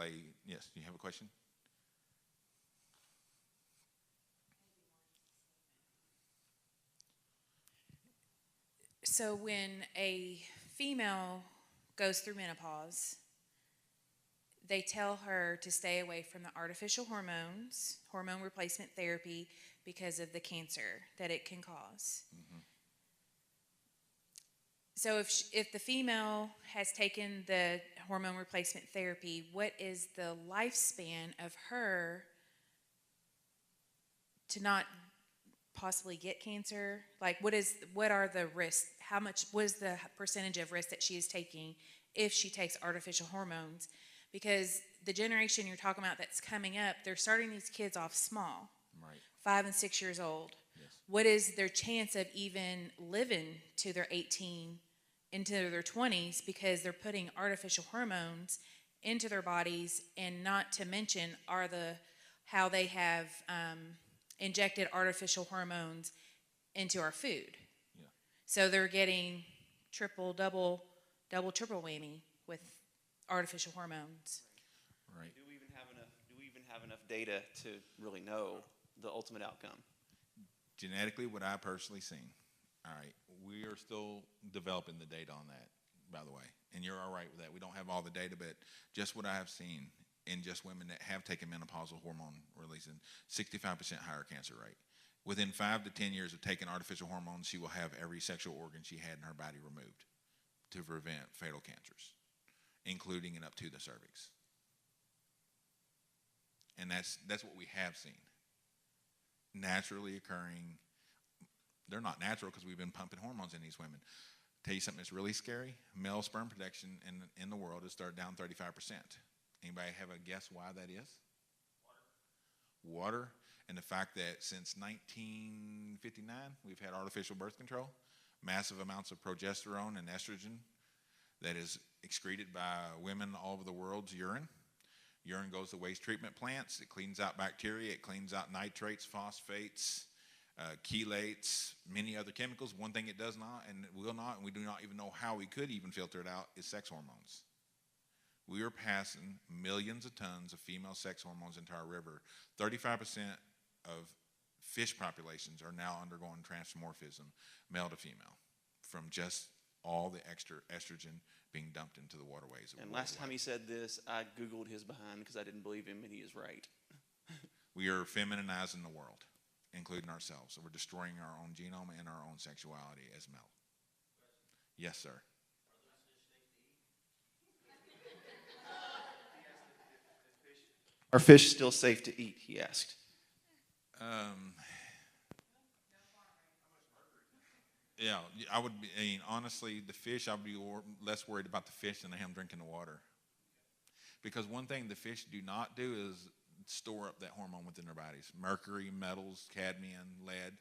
S4: yes, do you have a question?
S3: So when a female goes through menopause, they tell her to stay away from the artificial hormones, hormone replacement therapy, because of the cancer that it can cause. Mm-hmm. So if the female has taken the hormone replacement therapy, what is the lifespan of her to not possibly get cancer? Like, what are the risks? What is the percentage of risk that she is taking if she takes artificial hormones? Because the generation you're talking about that's coming up, they're starting these kids off small,
S4: Right.
S3: 5 and 6 years old.
S4: Yes.
S3: What is their chance of even living to their 18, into their 20s, because they're putting artificial hormones into their bodies, and not to mention how they have injected artificial hormones into our food.
S4: Yeah.
S3: So they're getting triple, triple whammy with artificial hormones.
S4: Right.
S1: Do we even have enough data to really know the ultimate outcome?
S4: Genetically, what I've personally seen All right, we are still developing the data on that, by the way, and you're all right with that. We don't have all the data, but just what I have seen in just women that have taken menopausal hormone releasing, 65% higher cancer rate. Within 5 to 10 years of taking artificial hormones, she will have every sexual organ she had in her body removed to prevent fatal cancers, including and up to the cervix. And that's what we have seen. Naturally occurring. They're not natural because we've been pumping hormones in these women. Tell you something that's really scary. Male sperm production in the world is down 35%. Anybody have a guess why that is? Water. And the fact that since 1959, we've had artificial birth control, massive amounts of progesterone and estrogen that is excreted by women all over the world's urine. Urine goes to waste treatment plants. It cleans out bacteria. It cleans out nitrates, phosphates, chelates, many other chemicals. One thing it does not and will not, and we do not even know how we could even filter it out, is sex hormones. We are passing millions of tons of female sex hormones into our river. 35% of fish populations are now undergoing transmorphism, male to female, from just all the extra estrogen being dumped into the waterways.
S1: And last time he said this, I Googled his behind because I didn't believe him, and he is right.
S4: We are femininizing the world, including ourselves. So we're destroying our own genome and our own sexuality as male. Yes, sir.
S1: Are fish still safe to eat, he asked.
S4: Yeah, I would be, honestly, the fish, I would be less worried about the fish than I am drinking the water. Because one thing the fish do not do is store up that hormone within their bodies. Mercury, metals, cadmium, lead,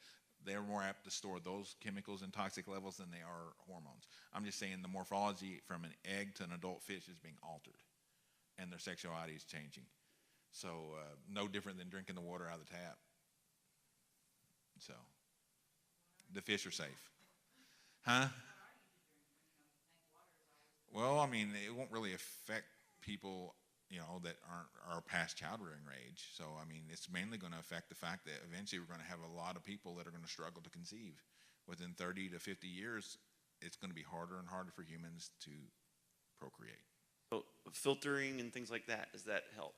S4: they're more apt to store those chemicals and toxic levels than they are hormones. I'm just saying the morphology from an egg to an adult fish is being altered, and their sexuality is changing. So no different than drinking the water out of the tap. So the fish are safe. Huh? Well, I mean, it won't really affect people, that are past childbearing age. So, I mean, it's mainly going to affect the fact that eventually we're going to have a lot of people that are going to struggle to conceive. Within 30 to 50 years, it's going to be harder and harder for humans to procreate.
S1: So filtering and things like that, does that help?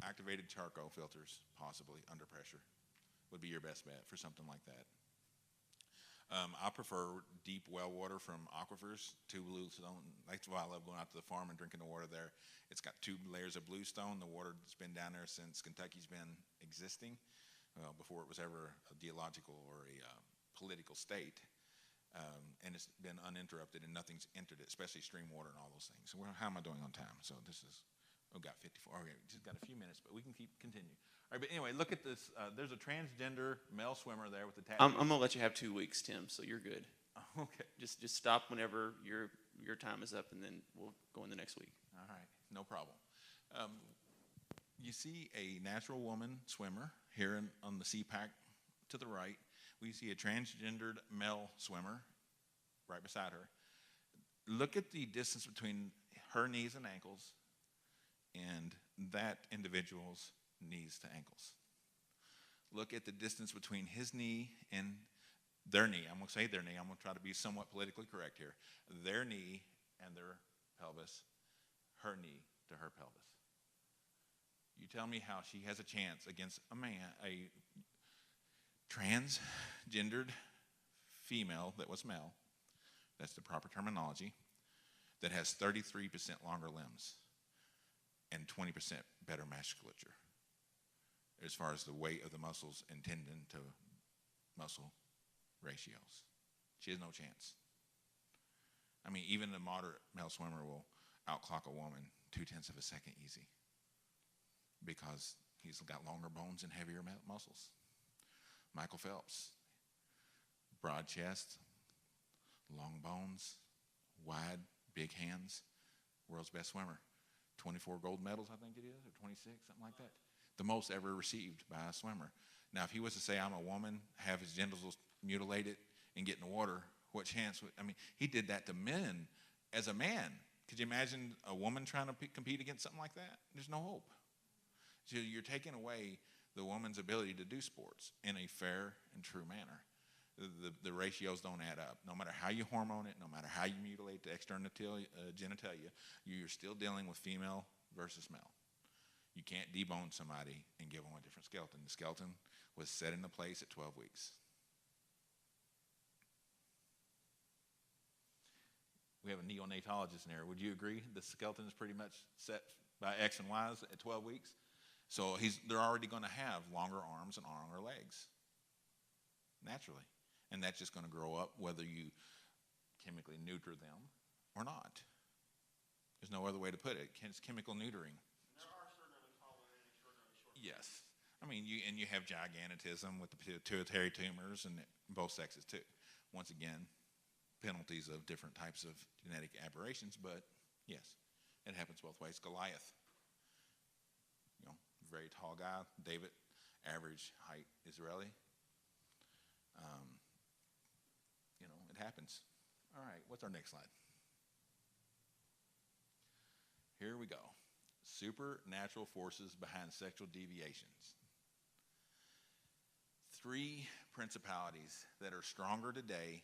S4: Activated charcoal filters, possibly under pressure, would be your best bet for something like that. I prefer deep well water from aquifers to bluestone. That's why I love going out to the farm and drinking the water there. It's got 2 layers of bluestone. The water's been down there since Kentucky's been existing, before it was ever a geological or a political state. And it's been uninterrupted and nothing's entered it, especially stream water and all those things. So how am I doing on time? So this is, we've got 54. Okay, just got a few minutes, but we can continue. All right, but anyway, look at this. There's a transgender male swimmer there with the tattoo.
S1: I'm going to let you have 2 weeks, Tim, so you're good.
S4: Okay.
S1: Just stop whenever your time is up, and then we'll go in the next week.
S4: All right, no problem. You see a natural woman swimmer here on the CPAC to the right. We see a transgendered male swimmer right beside her. Look at the distance between her knees and ankles and that individual's knees to ankles. Look at the distance between his knee and their knee. I'm going to say their knee. I'm going to try to be somewhat politically correct here. Their knee and their pelvis, her knee to her pelvis. You tell me how she has a chance against a man, a transgendered female that was male, that's the proper terminology, that has 33% longer limbs and 20% better musculature as far as the weight of the muscles and tendon to muscle ratios. She has no chance. I mean, even a moderate male swimmer will outclock a woman 0.2 of a second easy because he's got longer bones and heavier muscles. Michael Phelps, broad chest, long bones, wide, big hands, world's best swimmer. 24 gold medals, I think it is, or 26, something like that. The most ever received by a swimmer. Now, if he was to say, I'm a woman, have his genitals mutilated, and get in the water, what chance would, I mean, he did that to men as a man. Could you imagine a woman trying to compete against something like that? There's no hope. So you're taking away the woman's ability to do sports in a fair and true manner. The ratios don't add up. No matter how you hormone it, no matter how you mutilate the external genitalia, you're still dealing with female versus male. You can't debone somebody and give them a different skeleton. The skeleton was set into place at 12 weeks. We have a neonatologist in there. Would you agree the skeleton is pretty much set by X and Y's at 12 weeks? So they're already going to have longer arms and longer legs, naturally. And that's just going to grow up whether you chemically neuter them or not. There's no other way to put it. It's chemical neutering.
S1: And there are extraordinarily tall women and extraordinarily short women.
S4: Yes. I mean, you have gigantism with the pituitary tumors and both sexes too. Once again, penalties of different types of genetic aberrations, but yes, it happens both ways. Goliath, very tall guy. David, average height Israeli. It happens. All right, what's our next slide? Here we go. Supernatural forces behind sexual deviations. 3 principalities that are stronger today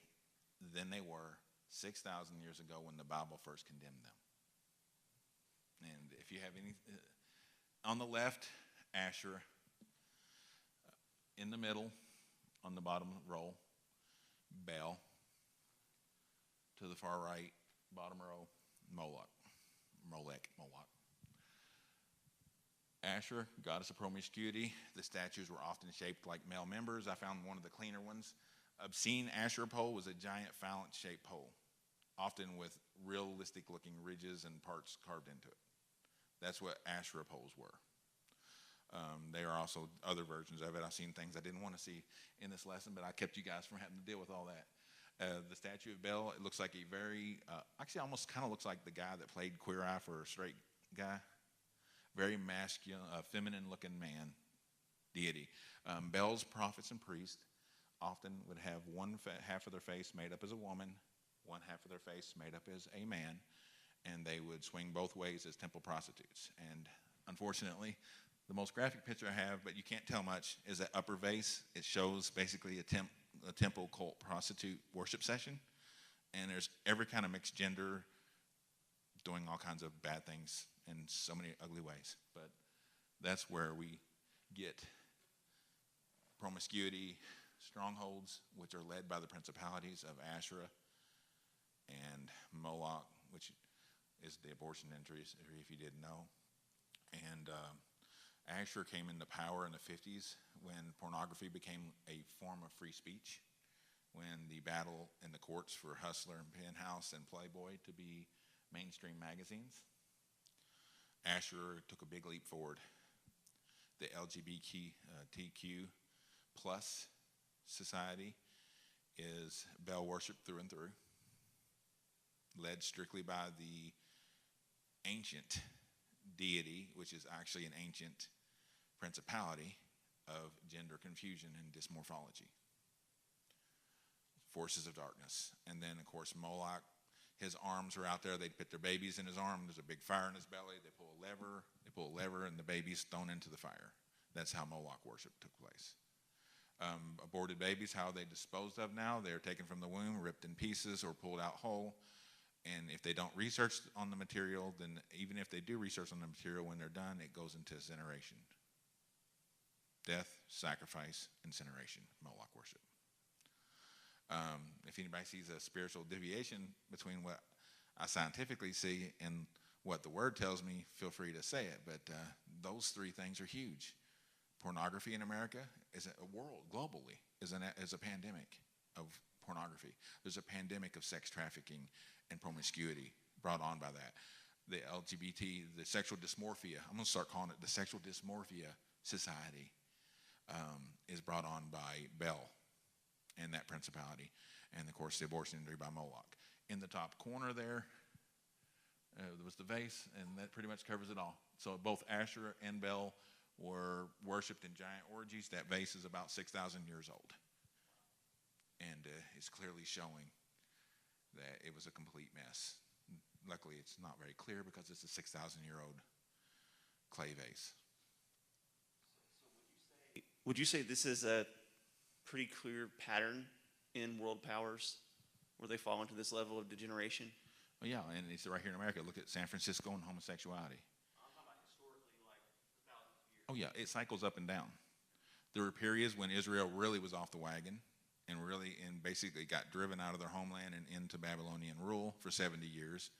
S4: than they were 6,000 years ago when the Bible first condemned them. And if you have any, on the left, Asherah. In the middle, on the bottom row, Baal. To the far right, bottom row, Moloch. Asherah, goddess of promiscuity. The statues were often shaped like male members. I found one of the cleaner ones. Obscene Asherah pole was a giant phalanx-shaped pole, often with realistic-looking ridges and parts carved into it. That's what Asherah poles were. There are also other versions of it. I've seen things I didn't want to see in this lesson, but I kept you guys from having to deal with all that. The statue of Baal, it looks like a very, actually almost kind of looks like the guy that played Queer Eye for a straight guy. Very masculine, feminine-looking man, deity. Baal's prophets and priests often would have one half of their face made up as a woman, one half of their face made up as a man, and they would swing both ways as temple prostitutes. And unfortunately, the most graphic picture I have, but you can't tell much, is that upper vase. It shows basically a temple cult prostitute worship session, and there's every kind of mixed gender doing all kinds of bad things in so many ugly ways. But that's where we get promiscuity strongholds, which are led by the principalities of Asherah and Moloch, which is the abortion industry, if you didn't know. And Asherah came into power in the 50s when pornography became a form of free speech, when the battle in the courts for Hustler and Penthouse and Playboy to be mainstream magazines. Asherah took a big leap forward. The LGBTQ plus society is Baal worship through and through, led strictly by the ancient deity, which is actually an ancient principality of gender confusion and dysmorphology. Forces of darkness. And then, of course, Moloch, his arms are out there. They put their babies in his arm. There's a big fire in his belly. They pull a lever, and the baby's thrown into the fire. That's how Moloch worship took place. Aborted babies, how are they disposed of now? They're taken from the womb, ripped in pieces, or pulled out whole. And if they don't research on the material, then even if they do research on the material, when they're done, it goes into incineration. Death, sacrifice, incineration, Moloch worship. If anybody sees a spiritual deviation between what I scientifically see and what the word tells me, feel free to say it. But those 3 things are huge. Pornography in America is a world globally is a pandemic of pornography. There's a pandemic of sex trafficking and promiscuity brought on by that. The LGBT, the sexual dysmorphia, I'm going to start calling it the sexual dysmorphia society, is brought on by Baal and that principality. And, of course, the abortion industry by Moloch. In the top corner there was the vase, and that pretty much covers it all. So both Asherah and Baal were worshipped in giant orgies. That vase is about 6,000 years old. And it's clearly showing that it was a complete mess. Luckily, it's not very clear because it's a 6,000-year-old clay vase.
S1: So would you say Would you say this is a pretty clear pattern in world powers where they fall into this level of degeneration?
S4: Well, yeah, and it's right here in America. Look at San Francisco and homosexuality.
S1: I'm talking about historically, like thousands of years.
S4: Oh, yeah, it cycles up and down. There were periods when Israel really was off the wagon and basically got driven out of their homeland and into Babylonian rule for 70 years.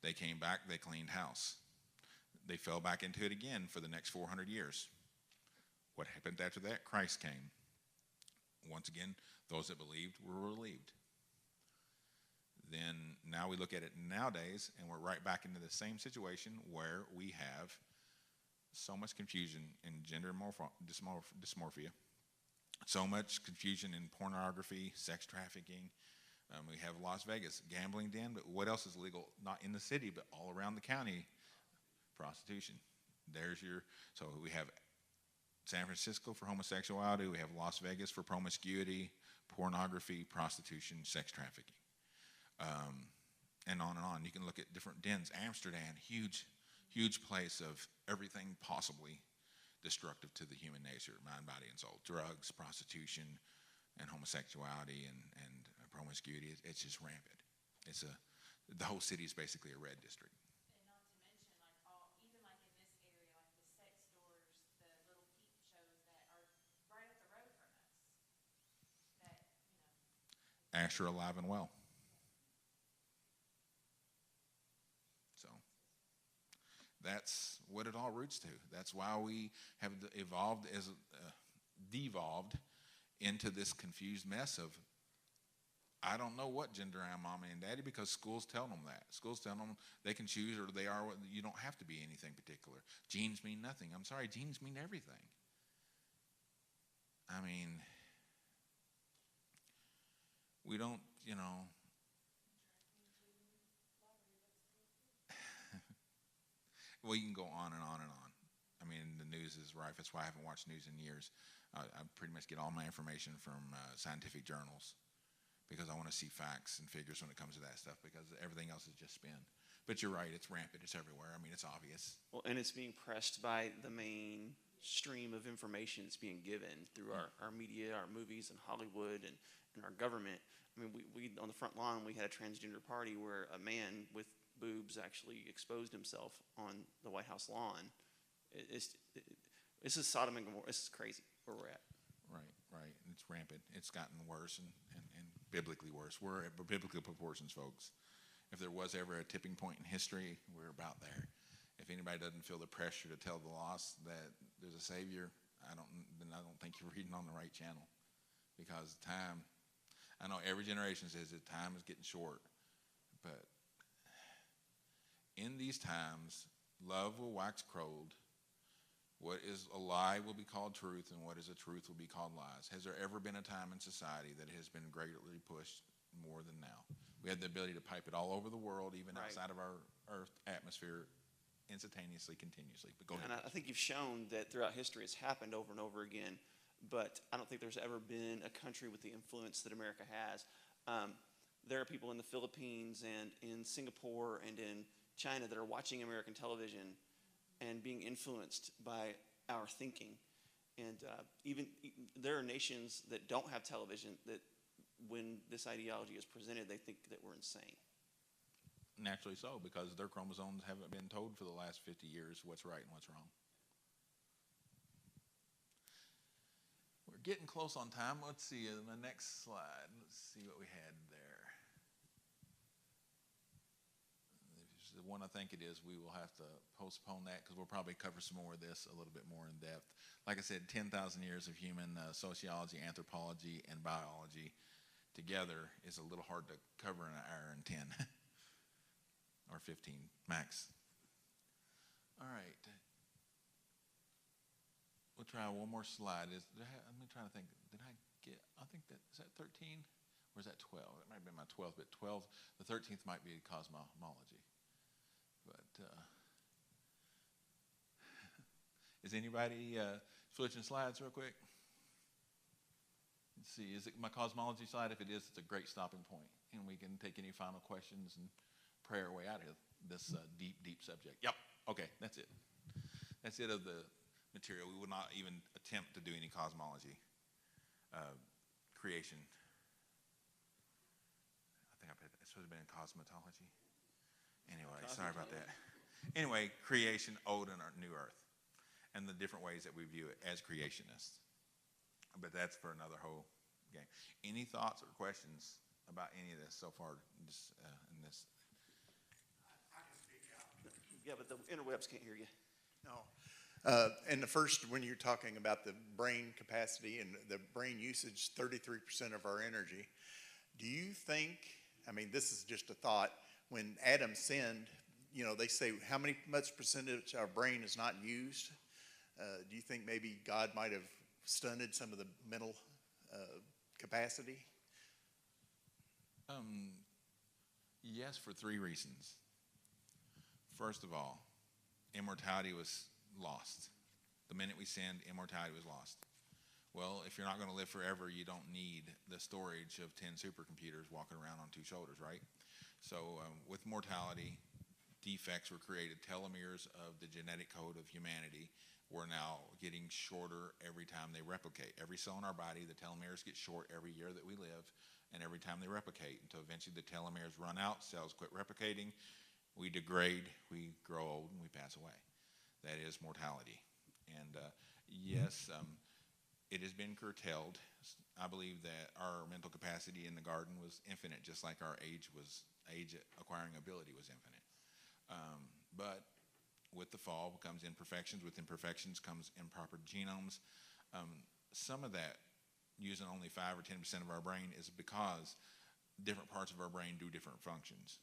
S4: They came back, they cleaned house. They fell back into it again for the next 400 years. What happened after that? Christ came. Once again, those that believed were relieved. Then now we look at it nowadays, and we're right back into the same situation where we have so much confusion in gender dysmorphia, so much confusion in pornography, sex trafficking. We have Las Vegas, gambling den, but what else is legal? Not in the city, but all around the county. Prostitution. So we have San Francisco for homosexuality, we have Las Vegas for promiscuity, pornography, prostitution, sex trafficking. And on. You can look at different dens. Amsterdam, huge place of everything possibly destructive to the human nature, mind, body, and soul. Drugs, prostitution, and homosexuality and promiscuity. It's just rampant. The whole city is basically a red district.
S3: And not to mention, even like in this area, like the sex stores, the little peep shows that are right up the road from us.
S4: Asher alive and well. So that's what it all roots to. That's why we have devolved into this confused mess of, I don't know what gender I am, mommy and daddy, because schools tell them that. Schools tell them they can choose, or they are. You don't have to be anything particular. Genes mean nothing. I'm sorry, genes mean everything. I mean, we don't, well, you can go on and on and on. I mean, the news is rife. That's why I haven't watched news in years. I pretty much get all my information from scientific journals, because I want to see facts and figures when it comes to that stuff, because everything else is just spin. But you're right, it's rampant, it's everywhere. I mean, it's obvious.
S1: Well, and it's being pressed by the main stream of information that's being given through our media, our movies, and Hollywood, and our government. I mean, we on the front lawn, we had a transgender party where a man with boobs actually exposed himself on the White House lawn. This is Sodom and Gomorrah. This is crazy where we're at.
S4: Right. It's rampant. It's gotten worse and biblically worse. We're at biblical proportions, folks. If there was ever a tipping point in history, we're about there. If anybody doesn't feel the pressure to tell the lost that there's a Savior, I don't think you're reading on the right channel. Because time, I know every generation says that time is getting short, but in these times, love will wax cold. What is a lie will be called truth, and what is a truth will be called lies. Has there ever been a time in society that has been greatly pushed more than now? We have the ability to pipe it all over the world, even outside of our Earth atmosphere, instantaneously, continuously. But go ahead.
S1: And I think you've shown that throughout history it's happened over and over again, but I don't think there's ever been a country with the influence that America has. There are people in the Philippines and in Singapore and in China that are watching American television and being influenced by our thinking. And even there are nations that don't have television that when this ideology is presented, they think that we're insane.
S4: Naturally so, because their chromosomes haven't been told for the last 50 years what's right and what's wrong. We're getting close on time. Let's see the next slide. Let's see what we had there. The one I think it is, we will have to postpone that, because we'll probably cover some more of this a little bit more in depth. Like I said, 10,000 years of human sociology, anthropology, and biology together is a little hard to cover in an hour and 10 or 15 max. All right. We'll try one more slide. Let me try to think. I think is that 13 or is that 12? It might have been my 12th, but 12, the 13th might be cosmology. But is anybody switching slides real quick? Let's see, is it my cosmology slide? If it is, it's a great stopping point, and we can take any final questions and pray our way out of this deep subject. Yep, okay, that's it. That's it of the material. We would not even attempt to do any cosmology, creation. I think it should have been in cosmetology. Anyway, sorry about that. Anyway, creation, old and new earth, and the different ways that we view it as creationists. But that's for another whole game. Any thoughts or questions about any of this so far in this?
S1: Yeah, but the interwebs can't hear you.
S6: No. And the first, when you're talking about the brain capacity and the brain usage, 33% of our energy, do you think, I mean, this is just a thought, when Adam sinned, you know, they say how much percentage of our brain is not used? Do you think maybe God might have stunted some of the mental capacity?
S4: Yes, for 3 reasons. First of all, immortality was lost. The minute we sinned, immortality was lost. Well, if you're not going to live forever, you don't need the storage of 10 supercomputers walking around on 2 shoulders, right? So with mortality, defects were created. Telomeres of the genetic code of humanity were now getting shorter every time they replicate. Every cell in our body, the telomeres get short every year that we live, and every time they replicate, until eventually the telomeres run out, cells quit replicating, we degrade, we grow old, and we pass away. That is mortality. And yes, it has been curtailed. I believe that our mental capacity in the garden was infinite, just like our age acquiring ability was infinite. But with the fall comes imperfections. With imperfections comes improper genomes. Some of that, using only 5 or 10% of our brain, is because different parts of our brain do different functions.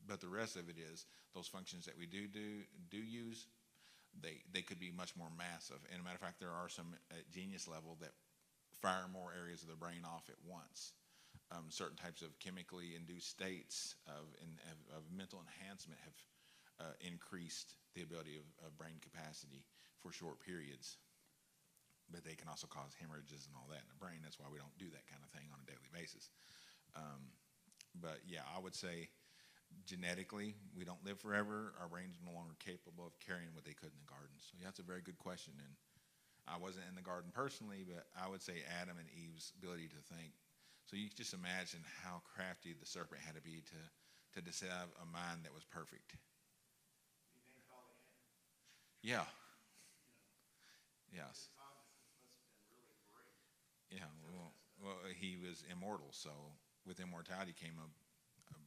S4: But the rest of it is those functions that we do use, they could be much more massive. And a matter of fact, there are some at genius level that fire more areas of the brain off at once. Certain types of chemically induced states of mental enhancement have increased the ability of brain capacity for short periods. But they can also cause hemorrhages and all that in the brain. That's why we don't do that kind of thing on a daily basis. But yeah, I would say genetically, we don't live forever. Our brain's no longer capable of carrying what they could in the garden. So yeah, that's a very good question. And I wasn't in the garden personally, but I would say Adam and Eve's ability to think. So you can just imagine how crafty the serpent had to be to just have a mind that was perfect. Yeah. Yes. Yeah. Well, he was immortal, so with immortality came a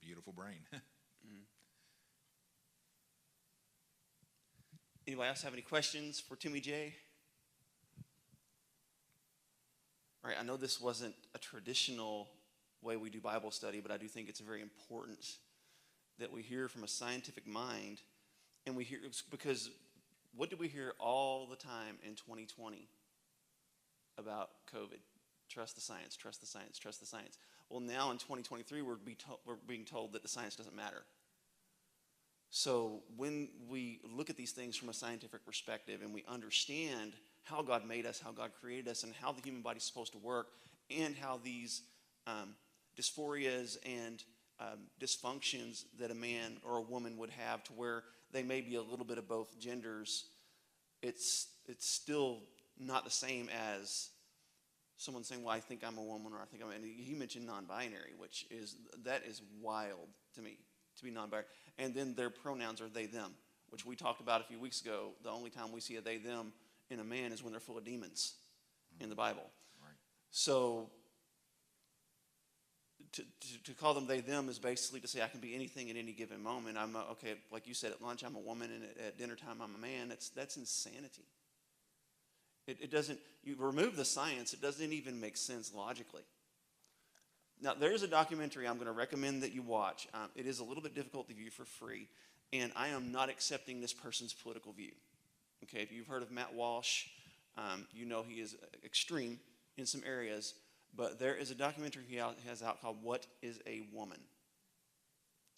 S4: beautiful brain.
S1: Anybody else have any questions for Timmy J? All right, I know this wasn't a traditional way we do Bible study, but I do think it's very important that we hear from a scientific mind, and we hear, because what did we hear all the time in 2020 about COVID? Trust the science, trust the science, trust the science. Well, now in 2023, we're being told that the science doesn't matter. So when we look at these things from a scientific perspective and we understand how God made us, how God created us, and how the human body is supposed to work, and how these dysphorias and dysfunctions that a man or a woman would have, to where they may be a little bit of both genders, it's still not the same as someone saying, well, I think I'm a woman, or I think I'm a, and he mentioned non-binary, which is wild to me, to be non-binary. And then their pronouns are they, them, which we talked about a few weeks ago. The only time we see a they, them in a man is when they're full of demons in the Bible.
S4: Right. So
S1: to call them they, them is basically to say I can be anything at any given moment. I'm okay, like you said, at lunch I'm a woman, and at dinner time I'm a man. That's insanity. It doesn't, you remove the science, it doesn't even make sense logically. Now, there's a documentary I'm going to recommend that you watch. It is a little bit difficult to view for free, and I am not accepting this person's political view. Okay, if you've heard of Matt Walsh, you know he is extreme in some areas, but there is a documentary he has out called What is a Woman?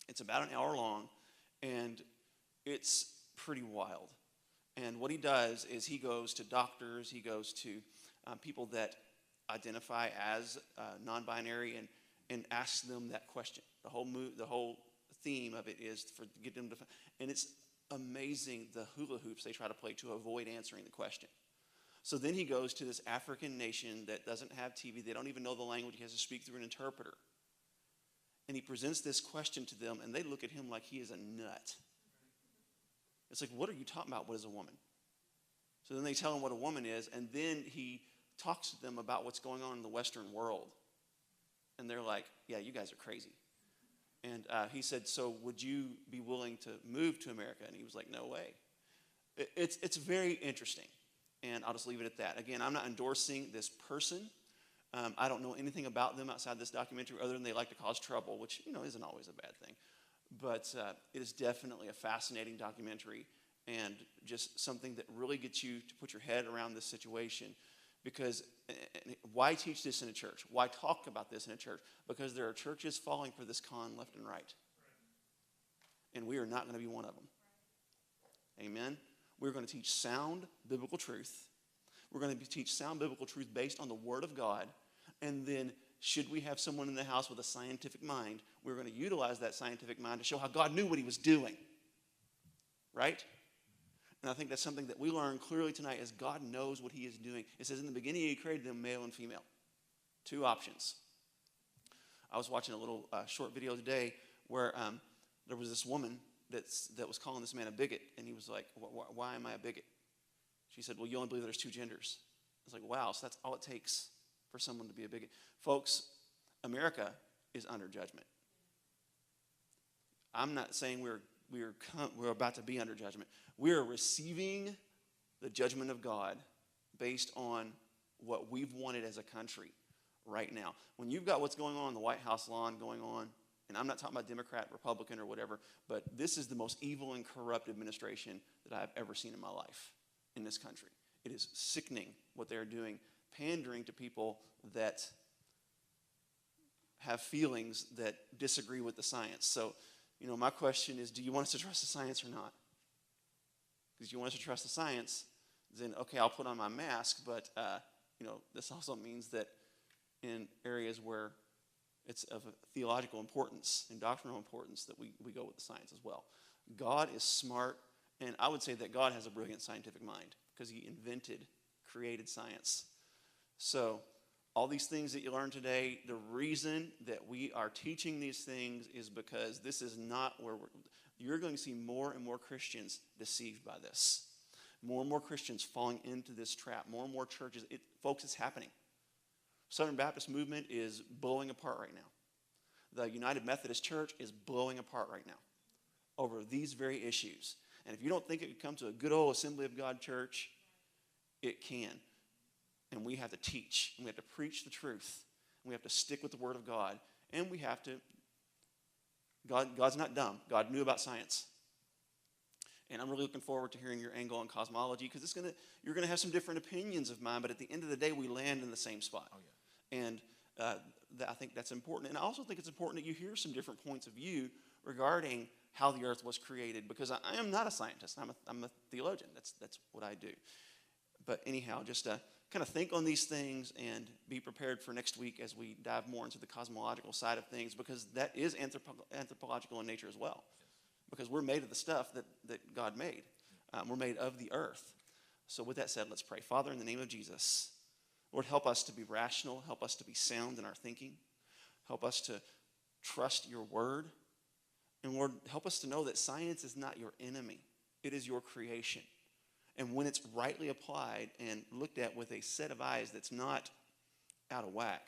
S1: It's about an hour long, and it's pretty wild. And what he does is he goes to doctors, he goes to people that identify as non-binary, and asks them that question. The whole theme of it is for get them to, and it's amazing the hula hoops they try to play to avoid answering the question. So then he goes to this African nation that doesn't have TV. They don't even know the language. He has to speak through an interpreter. And he presents this question to them, and they look at him like he is a nut. It's like, what are you talking about? What is a woman? So then they tell him what a woman is, and then he talks to them about what's going on in the Western world. And they're like, yeah, you guys are crazy. And he said, so would you be willing to move to America? And he was like, no way. It's very interesting. And I'll just leave it at that. Again, I'm not endorsing this person. I don't know anything about them outside this documentary other than they like to cause trouble, which, isn't always a bad thing. But it is definitely a fascinating documentary and just something that really gets you to put your head around this situation. Because why teach this in a church? Why talk about this in a church? Because there are churches falling for this con left and right. And we are not going to be one of them. Amen? We're going to teach sound biblical truth. We're going to teach sound biblical truth based on the Word of God. And then, should we have someone in the house with a scientific mind, we're going to utilize that scientific mind to show how God knew what he was doing. Right? And I think that's something that we learn clearly tonight is God knows what he is doing. It says in the beginning he created them male and female. 2 options. I was watching a little short video today where there was this woman that was calling this man a bigot. And he was like, why am I a bigot? She said, well, you only believe there's 2 genders. I was like, wow, so that's all it takes for someone to be a bigot. Folks, America is under judgment. I'm not saying we're about to be under judgment. We are receiving the judgment of God based on what we've wanted as a country right now. When you've got what's going on the White House lawn going on, and I'm not talking about Democrat, Republican, or whatever, but this is the most evil and corrupt administration that I've ever seen in my life in this country. It is sickening what they're doing, pandering to people that have feelings that disagree with the science. So, my question is, do you want us to trust the science or not? Because you want us to trust the science, then, okay, I'll put on my mask, but, this also means that in areas where it's of theological importance and doctrinal importance that we go with the science as well. God is smart, and I would say that God has a brilliant scientific mind because he created science. So all these things that you learned today, the reason that we are teaching these things is because this is not where you're going to see more and more Christians deceived by this. More and more Christians falling into this trap. More and more churches. Folks, it's happening. Southern Baptist movement is blowing apart right now. The United Methodist Church is blowing apart right now over these very issues. And if you don't think it could come to a good old Assembly of God church, it can. And we have to teach. And we have to preach the truth. And we have to stick with the Word of God. And we have to, God's not dumb. God knew about science. And I'm really looking forward to hearing your angle on cosmology because you're going to have some different opinions of mine, but at the end of the day, we land in the same spot. Oh, yeah. And I think that's important. And I also think it's important that you hear some different points of view regarding how the earth was created because I am not a scientist. I'm a theologian. That's what I do. But anyhow, just kind of think on these things and be prepared for next week as we dive more into the cosmological side of things because that is anthropological in nature as well. Because we're made of the stuff that God made. We're made of the earth. So with that said, let's pray. Father, in the name of Jesus, Lord, help us to be rational. Help us to be sound in our thinking. Help us to trust your word. And Lord, help us to know that science is not your enemy. It is your creation. And when it's rightly applied and looked at with a set of eyes that's not out of whack,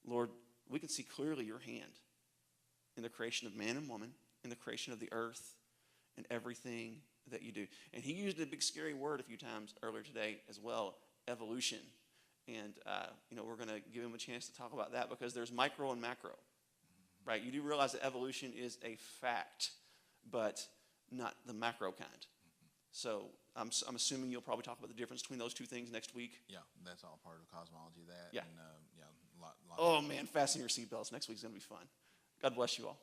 S1: Lord, we can see clearly your hand in the creation of man and woman, in the creation of the earth, and everything that you do. And he used a big scary word a few times earlier today as well, evolution. And, we're going to give him a chance to talk about that because there's micro and macro, right? You do realize that evolution is a fact, but not the macro kind. So I'm assuming you'll probably talk about the difference between those two things next week.
S4: Yeah, that's all part of cosmology.
S1: Yeah.
S4: And,
S1: Oh, man, fasten your seatbelts. Next week's going to be fun. God bless you all.